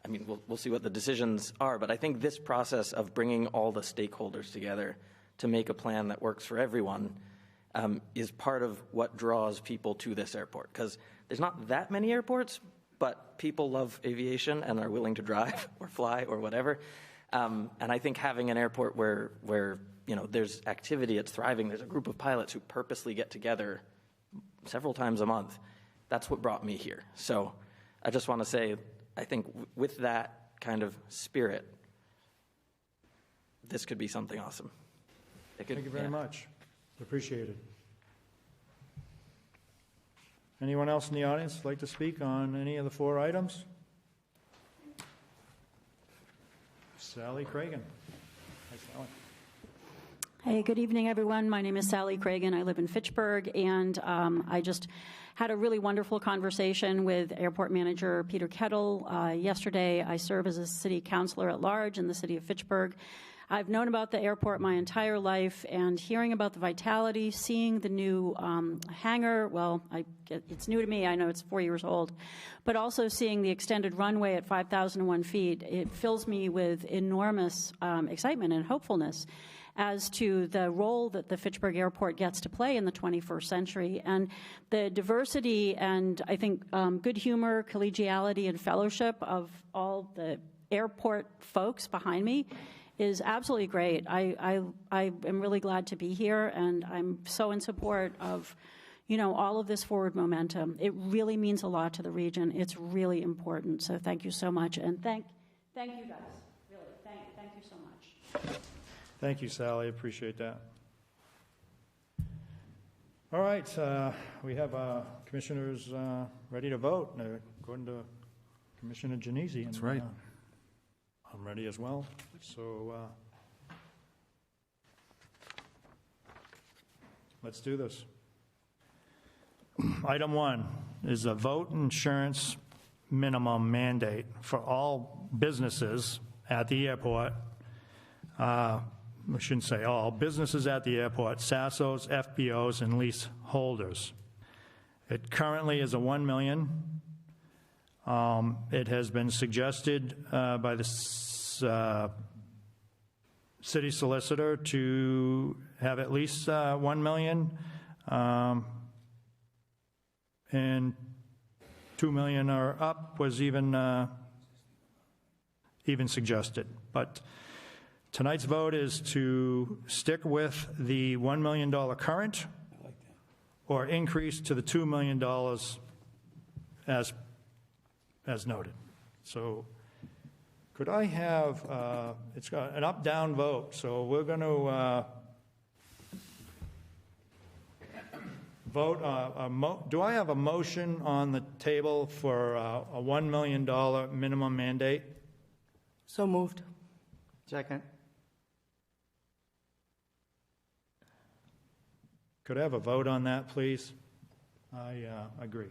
we'll see what the decisions are, but I think this process of bringing all the stakeholders together to make a plan that works for everyone is part of what draws people to this airport. Because there's not that many airports, but people love aviation and are willing to drive or fly or whatever. And I think having an airport where there's activity, it's thriving, there's a group of pilots who purposely get together several times a month, that's what brought me here. So I just want to say, I think with that kind of spirit, this could be something awesome. Thank you very much. Appreciate it. Anyone else in the audience like to speak on any of the 4 items? Sally Cragen. Hi, Sally. Hey, good evening, everyone. My name is Sally Cragen. I live in Fitchburg, and I just had a really wonderful conversation with Airport Manager Peter Kettle yesterday. I serve as a city councilor at large in the city of Fitchburg. I've known about the airport my entire life, and hearing about the vitality, seeing the new hangar, it's new to me, I know it's 4 years old, but also seeing the extended runway at 5,001 feet, it fills me with enormous excitement and hopefulness as to the role that the Fitchburg Airport gets to play in the 21st century. And the diversity and, I think, good humor, collegiality, and fellowship of all the airport folks behind me is absolutely great. I am really glad to be here, and I'm so in support of, all of this forward momentum. It really means a lot to the region. It's really important. So thank you so much, and thank you guys. Really, thank you so much. Thank you, Sally. Appreciate that. All right, we have commissioners ready to vote, according to Commissioner Genesi. That's right. I'm ready as well. So let's do this. Item 1 is a vote insurance minimum mandate for all businesses at the airport. We shouldn't say all, businesses at the airport, SASOs, FBOs, and lease holders. It currently is a $1 million. It has been suggested by the city solicitor to have at least $1 million, and $2 million or up was even suggested. But tonight's vote is to stick with the $1 million current or increase to the $2 million as noted. So could I have, it's got an up-down vote, so we're going to vote, do I have a motion on the table for a $1 million minimum mandate? So moved. Second. Could I have a vote on that, please? I agree.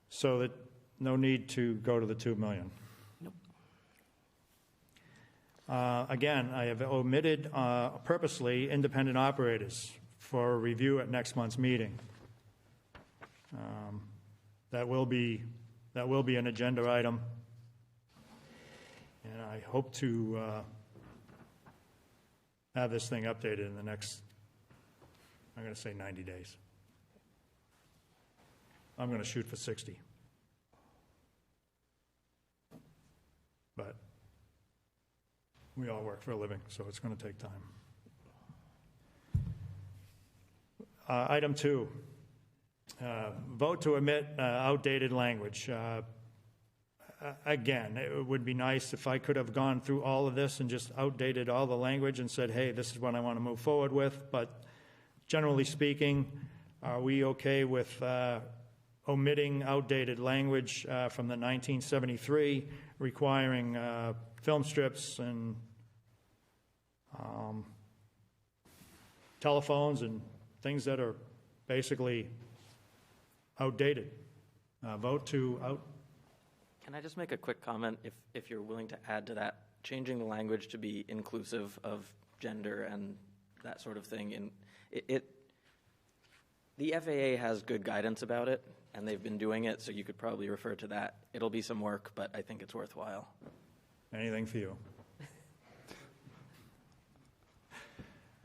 So that no need to go to the $2 million. Nope. Again, I have omitted purposely independent operators for review at next month's meeting. That will be an agenda item, and I hope to have this thing updated in the next, I'm going to say 90 days. I'm going to shoot for 60. But we all work for a living, so it's going to take time. Item 2, vote to omit outdated language. Again, it would be nice if I could have gone through all of this and just outdated all the language and said, hey, this is what I want to move forward with. But generally speaking, are we okay with omitting outdated language from the 1973 requiring film strips and telephones and things that are basically outdated? Vote to out. Can I just make a quick comment, if you're willing to add to that, changing the language to be inclusive of gender and that sort of thing? And the FAA has good guidance about it, and they've been doing it, so you could probably refer to that. It'll be some work, but I think it's worthwhile. Anything for you?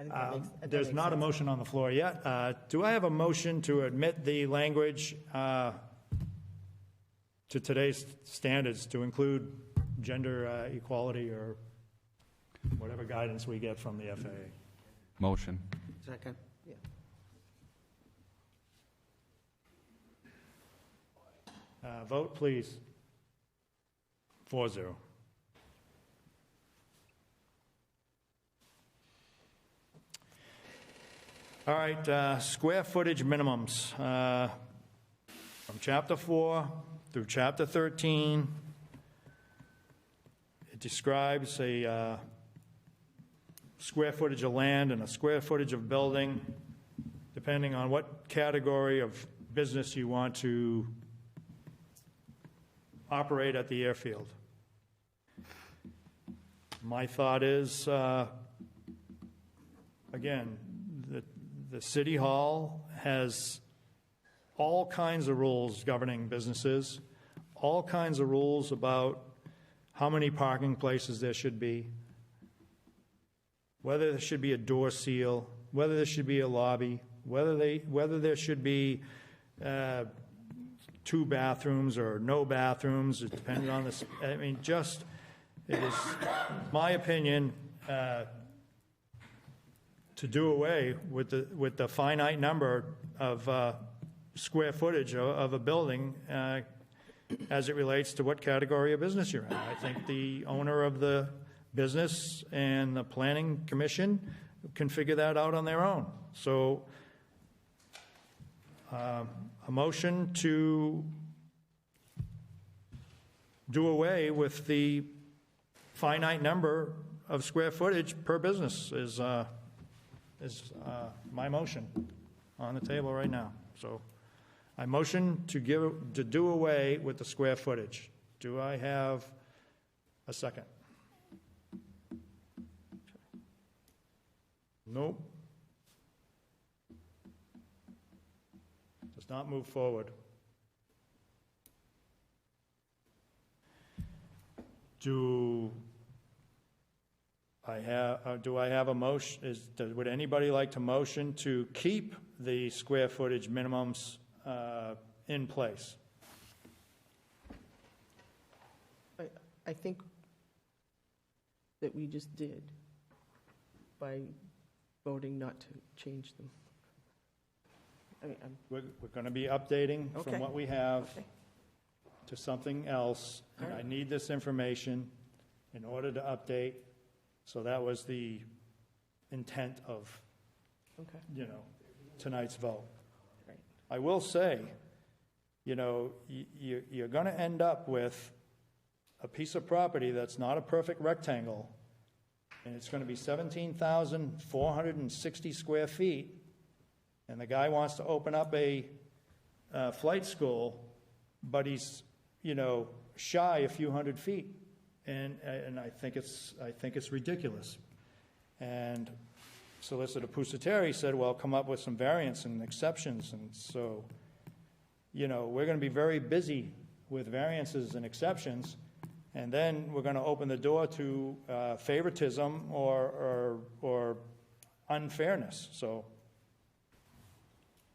I think that There's makes not sense. a motion on the floor yet. Do I have a motion to admit the language to today's standards to include gender equality or whatever guidance we get from the FAA? Motion. Second. Yeah. Vote, please. 4-0. All right, square footage minimums. From Chapter 4 through Chapter 13, it describes a square footage of land and a square footage of building, depending on what category of business you want to operate at the airfield. My thought is, again, the City Hall has all kinds of rules governing businesses, all kinds of rules about how many parking places there should be, whether there should be a door seal, whether there should be a lobby, whether there should be 2 bathrooms or no bathrooms, depending on this. I mean, just, it is my opinion to do away with the finite number of square footage of a building as it relates to what category of business you're in. I think the owner of the business and the planning commission can figure that out on their own. So a motion to do away with the finite number of square footage per business is my motion on the table right now. So I motion to do away with the square footage. Do I have a second? Nope. Does not move forward. Do I have a motion? Would anybody like to motion to keep the square footage minimums in place? I think that we just did by voting not to change them. I mean, We're going to be updating Okay. from what we have Okay. to something else, and All I right. need this information in order to update. So that was the intent of, Okay. tonight's vote. Right. I will say, you're going to end up with a piece of property that's not a perfect rectangle, and it's going to be 17,460 square feet, and the guy wants to open up a flight school, but he's, shy a few hundred feet, and I think it's ridiculous. And Solicitor Pusateri said, well, come up with some variants and exceptions, and so, we're going to be very busy with variances and exceptions, and then we're going to open the door to favoritism or unfairness. So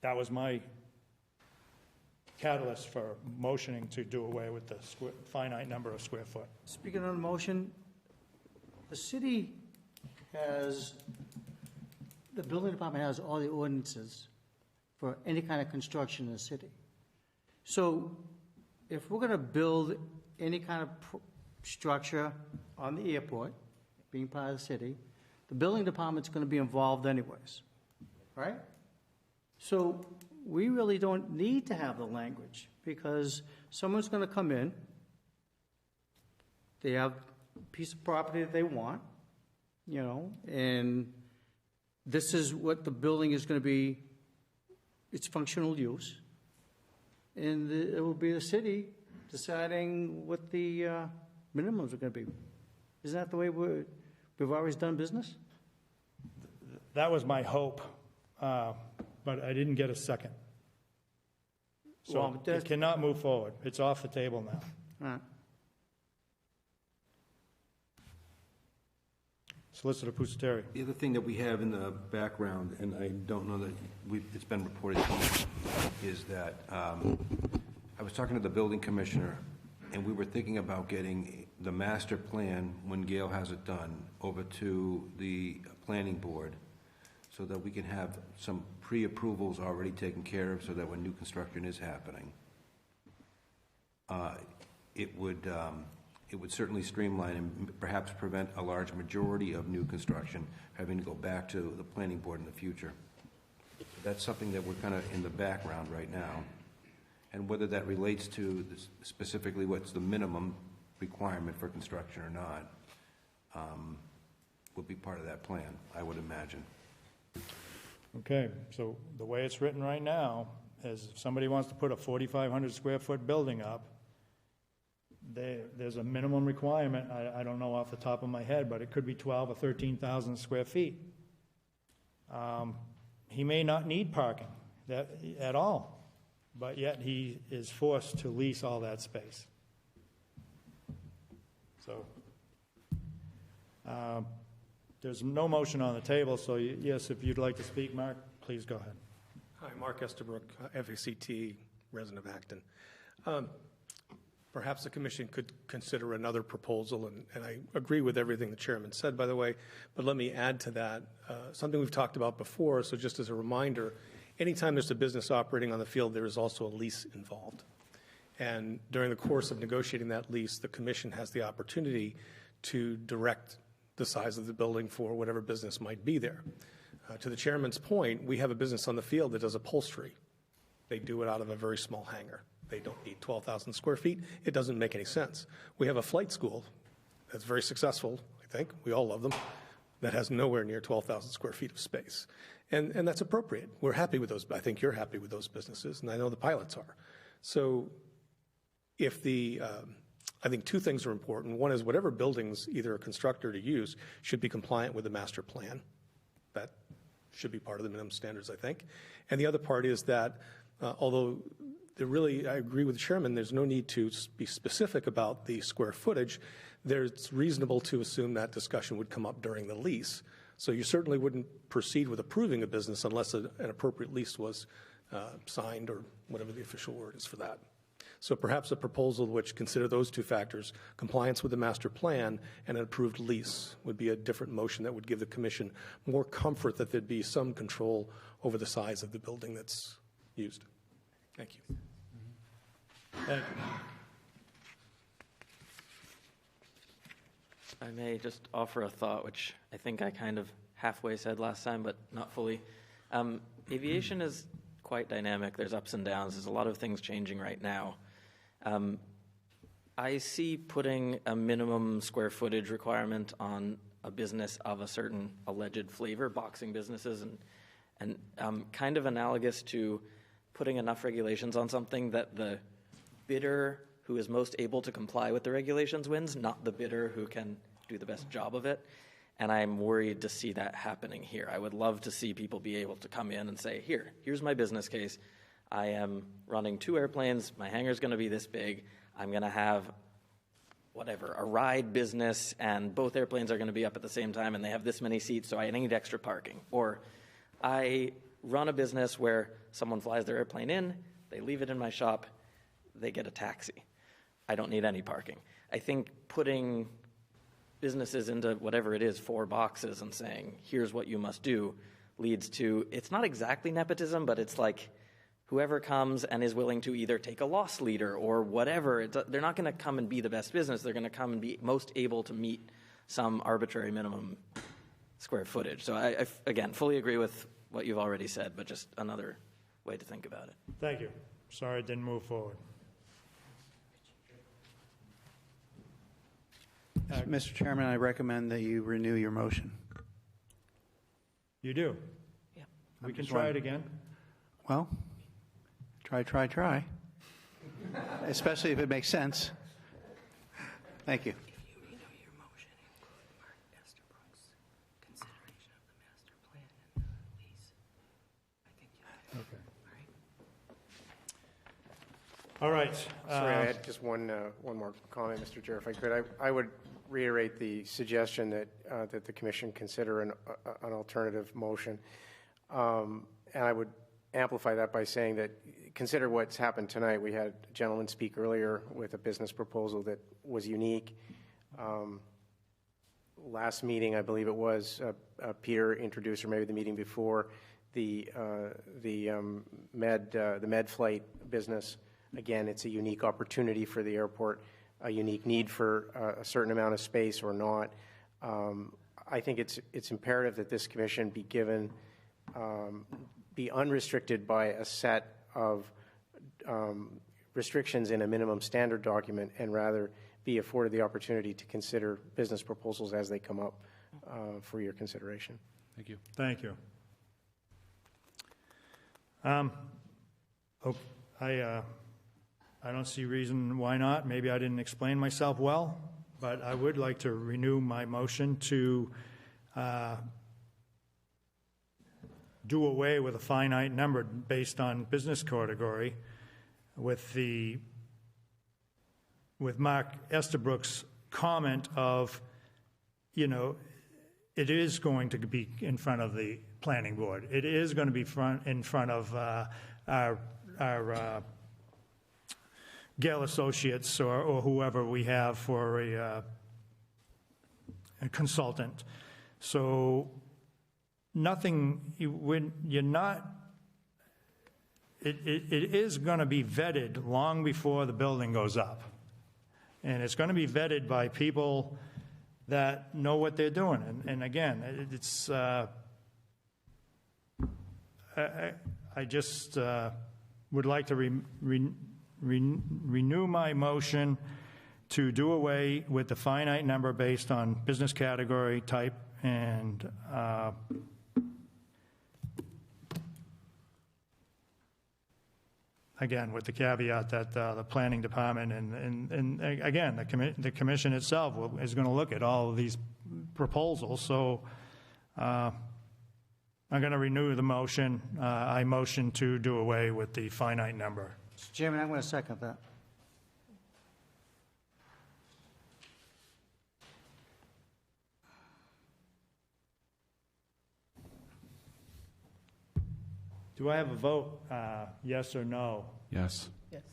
that was my catalyst for motioning to do away with the finite number of square foot. Speaking on the motion, the city has, the building department has all the ordinances for any kind of construction in the city. So if we're going to build any kind of structure on the airport, being part of the city, the building department's going to be involved anyways, right? So we really don't need to have the language, because someone's going to come in, they have a piece of property that they want, and this is what the building is going to be, its functional use, and it will be the city deciding what the minimums are going to be. Isn't that the way we've always done business? That was my hope, but I didn't get a second. So Well, it cannot move forward. It's off the table now. All right. Solicitor Pusateri. The other thing that we have in the background, and I don't know that it's been reported to me, is that I was talking to the building commissioner, and we were thinking about getting the master plan, when Gail has it done, over to the planning board so that we can have some pre-approvals already taken care of, so that when new construction is happening, it would certainly streamline and perhaps prevent a large majority of new construction having to go back to the planning board in the future. That's something that we're kind of in the background right now. And whether that relates to specifically what's the minimum requirement for construction or not would be part of that plan, I would imagine. Okay, so the way it's written right now is if somebody wants to put a 4,500 square foot building up, there's a minimum requirement, I don't know off the top of my head, but it could be 12 or 13,000 square feet. He may not need parking at all, but yet he is forced to lease all that space. So there's no motion on the table, so yes, if you'd like to speak, Mark, please go ahead. Hi, Mark Estabrook, FACT, resident of Acton. Perhaps the commission could consider another proposal, and I agree with everything the chairman said, by the way, but let me add to that something we've talked about before, so just as a reminder, anytime there's a business operating on the field, there is also a lease involved. And during the course of negotiating that lease, the commission has the opportunity to direct the size of the building for whatever business might be there. To the chairman's point, we have a business on the field that does upholstery. They do it out of a very small hangar. They don't need 12,000 square feet. It doesn't make any sense. We have a flight school that's very successful, I think. We all love them. That has nowhere near 12,000 square feet of space. And that's appropriate. We're happy with those. I think you're happy with those businesses, and I know the pilots are. So if I think two things are important. One is whatever buildings either are constructed or used should be compliant with the master plan. That should be part of the minimum standards, I think. And the other part is that although I agree with the chairman, there's no need to be specific about the square footage. It's reasonable to assume that discussion would come up during the lease. So you certainly wouldn't proceed with approving a business unless an appropriate lease was signed, or whatever the official word is for that. So perhaps a proposal which consider those two factors, compliance with the master plan and an approved lease, would be a different motion that would give the commission more comfort that there'd be some control over the size of the building that's used. Thank you. Thank you. I may just offer a thought, which I think I kind of halfway said last time, but not fully. Aviation is quite dynamic. There's ups and downs. There's a lot of things changing right now. I see putting a minimum square footage requirement on a business of a certain alleged flavor, boxing businesses, and kind of analogous to putting enough regulations on something that the bidder who is most able to comply with the regulations wins, not the bidder who can do the best job of it. And I'm worried to see that happening here. I would love to see people be able to come in and say, here's my business case. I am running 2 airplanes. My hangar's going to be this big. I'm going to have a ride business, and both airplanes are going to be up at the same time, and they have this many seats, so I need extra parking. Or I run a business where someone flies their airplane in, they leave it in my shop, they get a taxi. I don't need any parking. I think putting businesses into whatever it is, 4 boxes, and saying, here's what you must do, leads to, it's not exactly nepotism, but it's like whoever comes and is willing to either take a loss leader or whatever, they're not going to come and be the best business. They're going to come and be most able to meet some arbitrary minimum square footage. So I again, fully agree with what you've already said, but just another way to think about it. Thank you. Sorry it didn't move forward. Mr. Chairman, I recommend that you renew your motion. You do? Yeah. We can try it again. Well, try. Especially if it makes sense. Thank you. If you renew your motion, include Mark Estabrook's consideration of the master plan and the lease. I think you Okay. All right. Sorry, I had just one more comment, Mr. Chair, if I could. I would reiterate the suggestion that the commission consider an alternative motion. And I would amplify that by saying that consider what's happened tonight. We had a gentleman speak earlier with a business proposal that was unique. Last meeting, I believe it was, Peter introduced, or maybe the meeting before, the med flight business. Again, it's a unique opportunity for the airport, a unique need for a certain amount of space or not. I think it's imperative that this commission be given, be unrestricted by a set of restrictions in a minimum standard document, and rather be afforded the opportunity to consider business proposals as they come up for your consideration. Thank you. Thank you. I don't see reason why not. Maybe I didn't explain myself well, but I would like to renew my motion to do away with a finite number based on business category with Mark Estabrook's comment of, it is going to be in front of the planning board. It is going to be in front of our Gale Associates or whoever we have for a consultant. So nothing, when you're not, it is going to be vetted long before the building goes up. And it's going to be vetted by people that know what they're doing. And again, it's, I just would like to renew my motion to do away with the finite number based on business category type and again, with the caveat that the planning department and again, the commission itself is going to look at all of these proposals. So I'm going to renew the motion. I motion to do away with the finite number. Mr. Chairman, I'm going to second that. Do I have a vote, yes or no? Yes. Yes.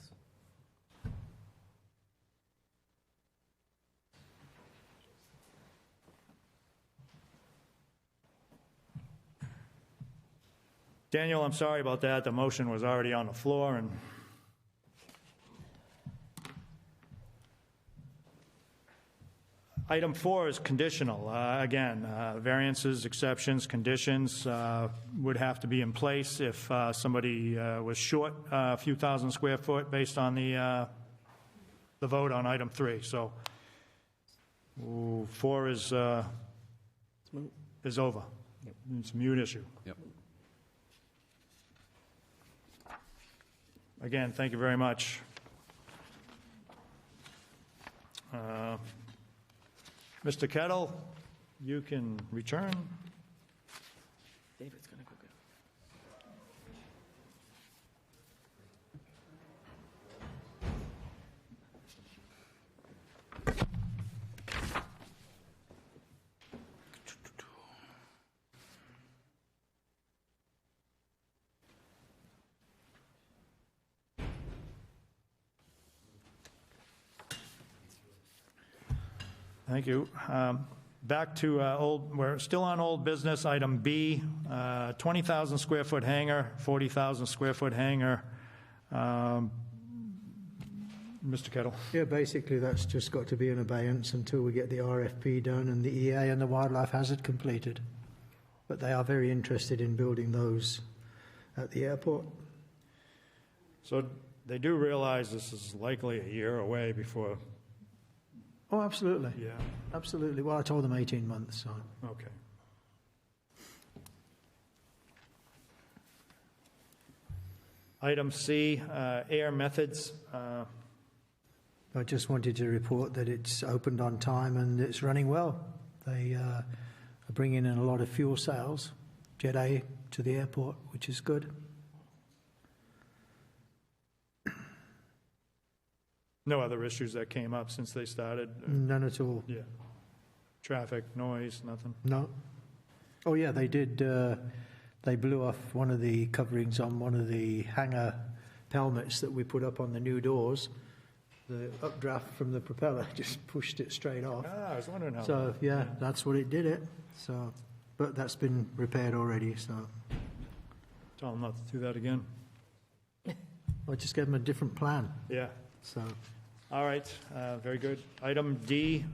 Daniel, I'm sorry about that. The motion was already on the floor, and item 4 is conditional. Again, variances, exceptions, conditions would have to be in place if somebody was short a few thousand square foot based on the vote on item 3. So 4 is over. Yep. It's a mute issue. Yep. Again, thank you very much. Mr. Kettle, you can return. David's going to go get Thank you. Back to we're still on old business, item B, 20,000 square foot hangar, 40,000 square foot hangar. Mr. Kettle. Yeah, basically that's just got to be in abeyance until we get the RFP done and the EA and the wildlife hazard completed. But they are very interested in building those at the airport. So they do realize this is likely a year away before. Oh, absolutely. Yeah. Absolutely. Well, I told them 18 months, so. Okay. Item C, air methods. I just wanted to report that it's opened on time and it's running well. They are bringing in a lot of fuel sales, Jet A to the airport, which is good. No other issues that came up since they started? None at all. Yeah. Traffic, noise, nothing? No. Oh, yeah, they did. They blew off one of the coverings on one of the hangar helmets that we put up on the new doors. The updraft from the propeller just pushed it straight off. I was wondering how. So, yeah, that's what it did it. So, but that's been repaired already, so. Tell them not to do that again. I just gave them a different plan. Yeah. So. All right, very good. Item D,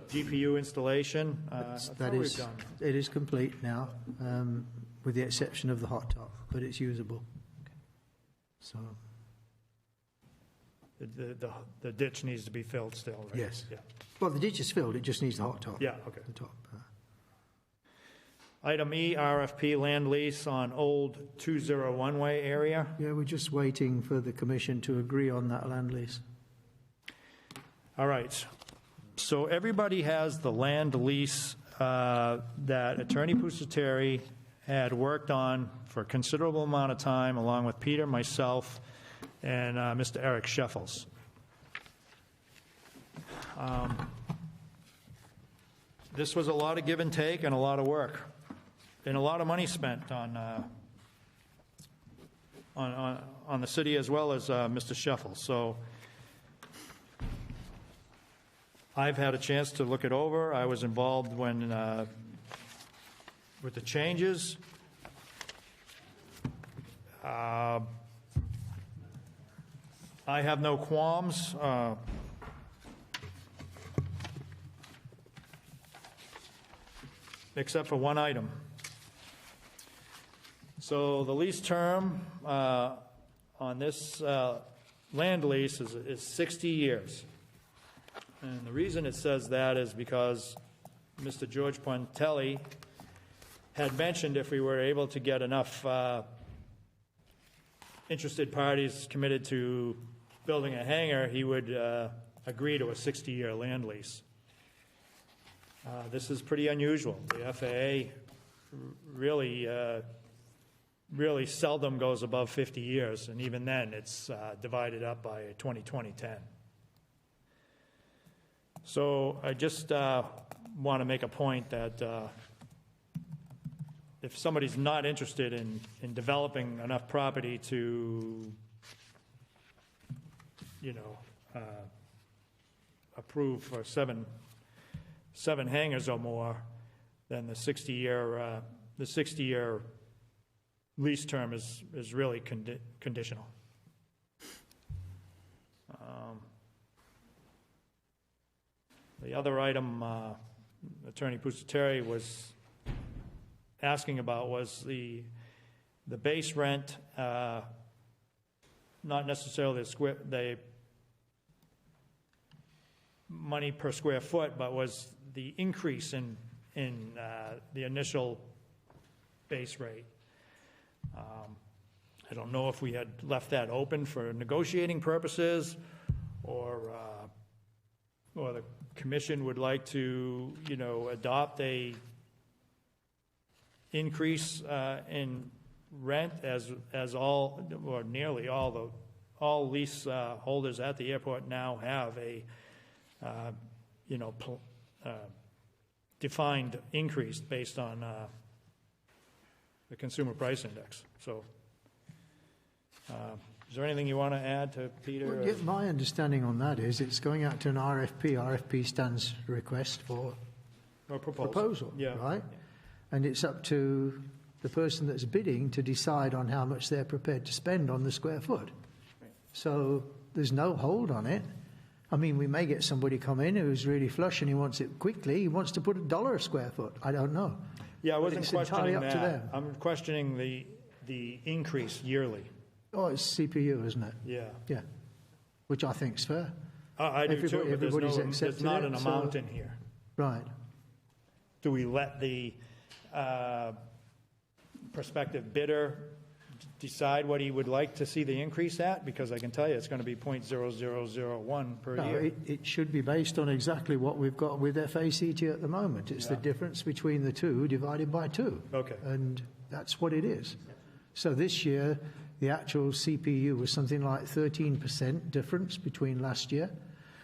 GPU installation. It is complete now, with the exception of the hot top, but it's usable. So. The ditch needs to be filled still, right? Yes. Yeah. Well, the ditch is filled, it just needs the hot top. Yeah, okay. The top. Item E, RFP land lease on old 201-way area. Yeah, we're just waiting for the commission to agree on that land lease. All right. So everybody has the land lease that Attorney Pusateri had worked on for a considerable amount of time, along with Peter, myself, and Mr. Eric Sheffels. this was a lot of give and take and a lot of work, and a lot of money spent on the city as well as Mr. Sheffel. So I've had a chance to look it over. I was involved when with the changes. I have no qualms. Except for one item. So the lease term on this land lease is 60 years. And the reason it says that is because Mr. George Pontelli had mentioned if we were able to get enough interested parties committed to building a hangar, he would agree to a 60-year land lease. This is pretty unusual. The FAA really seldom goes above 50 years, and even then it's divided up by 20-20-10. So I just want to make a point that if somebody's not interested in developing enough property to, approve for seven hangars or more, then the 60-year lease term is really conditional. The other item Attorney Pusateri was asking about was the base rent, not necessarily the money per square foot, but was the increase in the initial base rate. I don't know if we had left that open for negotiating purposes, or the commission would like to, adopt a increase in rent as all, or nearly all lease holders at the airport now have a defined increase based on the consumer price index. So is there anything you want to add to Peter? Well, yeah, my understanding on that is it's going out to an RFP. RFP stands request for proposal, yeah. Right? And it's up to the person that's bidding to decide on how much they're prepared to spend on the square foot. Right. So there's no hold on it. I mean, we may get somebody come in who's really flush and he wants it quickly. He wants to put $1 a square foot. I don't know. Yeah, I wasn't It's entirely questioning up to that. them. I'm questioning the increase yearly. Oh, it's CPU, isn't it? Yeah. Yeah. Which I think's fair. I do too, but everybody's there's accepted not it, an so- amount in here. Right. Do we let the prospective bidder decide what he would like to see the increase at? Because I can tell you it's going to be 0.0001 per No, year. it should be based on exactly what we've got with FACT at the moment. It's the difference between the two divided by 2. Okay. And that's what it is. So this year, the actual CPU was something like 13% difference between last year.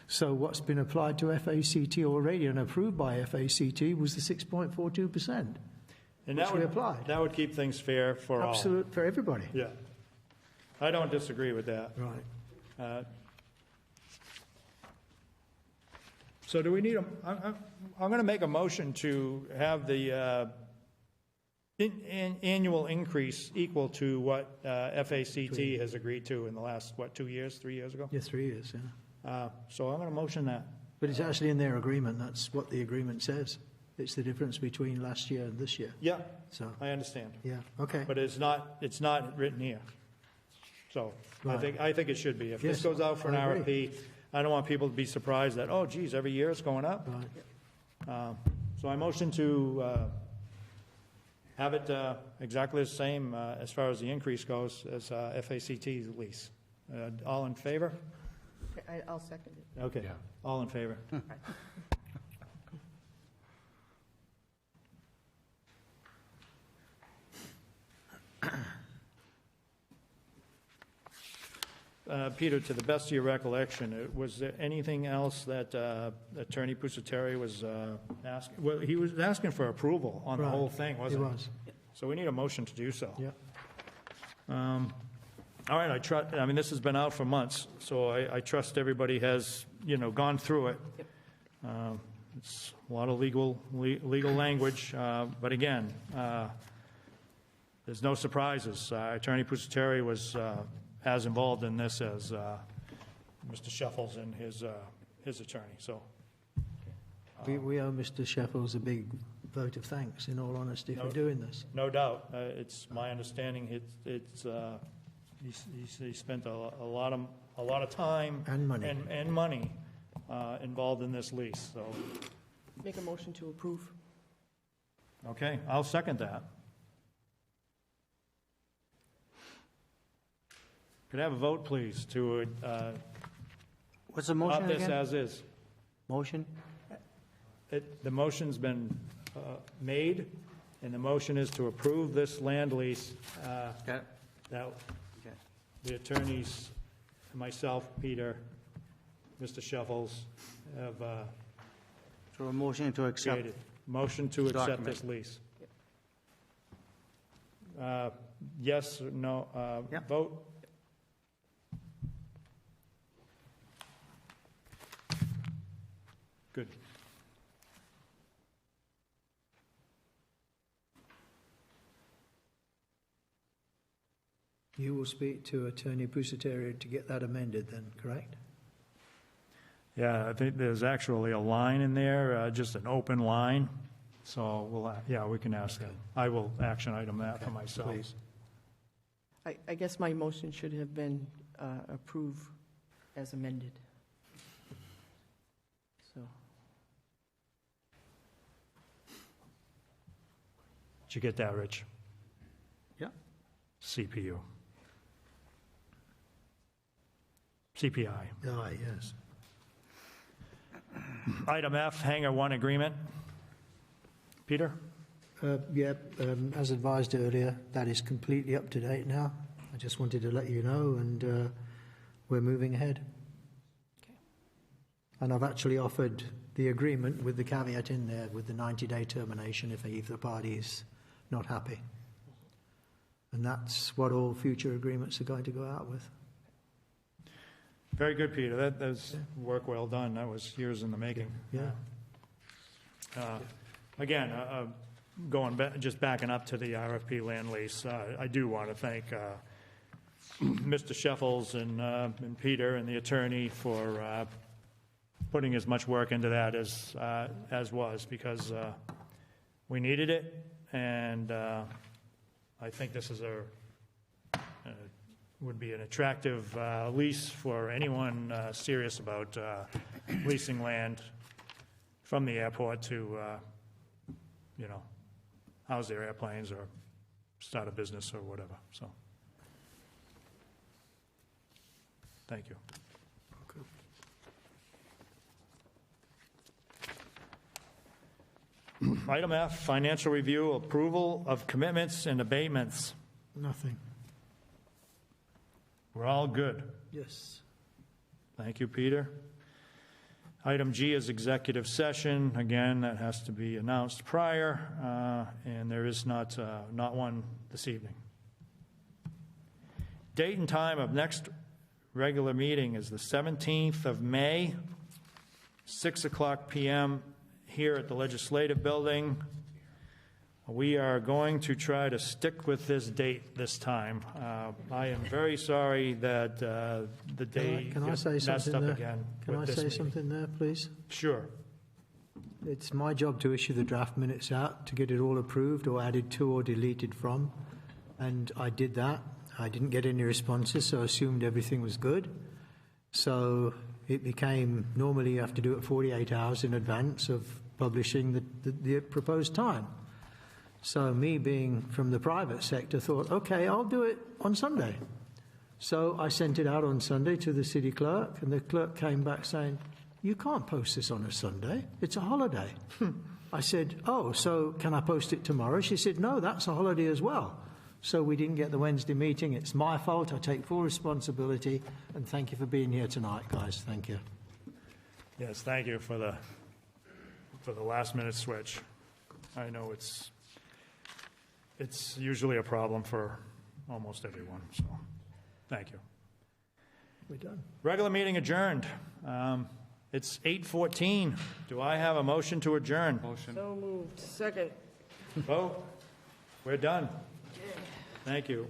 So what's been applied to FACT already and approved by FACT was the 6.42%. And which we applied. That would keep things fair for all. Absolute for everybody. Yeah. I don't disagree with that. Right. So do we need I'm going to make a motion to have the annual increase equal to what FACT has agreed to in the last, 3 years ago? Yeah, 3 years, yeah. So I'm going to motion that. But it's actually in their agreement. That's what the agreement says. It's the difference between last year and this year. Yeah, So, I understand. yeah, okay. But it's not written here. So Right. I think it should be. If this Yes, goes out for an I agree. RFP, I don't want people to be surprised that, oh, geez, every year it's going up. Right. So I motion to have it exactly the same as far as the increase goes as FACT's lease. All in favor? I'll second it. Okay, Yeah. all in favor. Peter, to the best of your recollection, was there anything else that Attorney Pusateri was asking? Well, he was asking for approval on the Right. whole thing, wasn't he? He was. So we need a motion to do so. Yeah. All right, I mean, this has been out for months, so I trust everybody has, gone through it. It's a lot of legal language, but again, there's no surprises. Attorney Pusateri was as involved in this as Mr. Shuffles and his attorney, so. We owe Mr. Sheffels a big vote of thanks, in all honesty, for doing this. No doubt. It's my understanding he spent a lot of time and money involved in this lease. So, Make a motion to approve. okay, I'll second that. Could I have a vote, please, to What's the motion adopt this again? as is? Motion? The motion's been made, and the motion is to approve this land lease. That the attorneys, myself, Peter, Mr. Shuffles, have So a motion to accept. created. Motion to accept Document. this lease. Yes, or no, vote? Good. You will speak to Attorney Pusateri to get that amended then, correct? Yeah, I think there's actually a line in there, just an open line. So we can ask that. I will action item that for myself. Please. I guess my motion should have been approve as amended. So, Did you get that, Rich? Yeah. CPU. CPI. Ah, yes. Item F, Hangar 1 agreement. Peter? As advised earlier, that is completely up to date now. I just wanted to let you know, and we're moving ahead. okay. And I've actually offered the agreement with the caveat in there with the 90-day termination if either party is not happy. And that's what all future agreements are going to go out with. Very good, Peter. That's work well done. That was years in the making. Yeah. Again, going back, just backing up to the RFP land lease, I do want to thank Mr. Shuffles and Peter and the attorney for putting as much work into that as was, because we needed it, and I think this is would be an attractive lease for anyone serious about leasing land from the airport to, house their airplanes or start a business or whatever. So, thank you. Item F, financial review, approval of commitments and abatements. Nothing. We're all good. Yes. Thank you, Peter. Item G is executive session. Again, that has to be announced prior, and there is not one this evening. Date and time of next regular meeting is the 17th of May, 6 o'clock p.m. here at the Legislative Building. We are going to try to stick with this date this time. I am very sorry that the day Can I say messed something up there? again. Can I with this say meeting. something there, please? Sure. It's my job to issue the draft minutes out, to get it all approved or added to or deleted from, and I did that. I didn't get any responses, so I assumed everything was good. So it became, normally you have to do it 48 hours in advance of publishing the proposed time. So me being from the private sector thought, okay, I'll do it on Sunday. So I sent it out on Sunday to the city clerk, and the clerk came back saying, you can't post this on a Sunday. It's a holiday. I said, oh, so can I post it tomorrow? She said, no, that's a holiday as well. so we didn't get the Wednesday meeting. It's my fault. I take full responsibility, and thank you for being here tonight, guys. Thank you. Yes, thank you for the last-minute switch. I know it's usually a problem for almost everyone, so thank you. We're done. Regular meeting adjourned. It's 8:14. Do I have a motion to adjourn? Motion. So moved. Second. Vote. We're done. Thank you.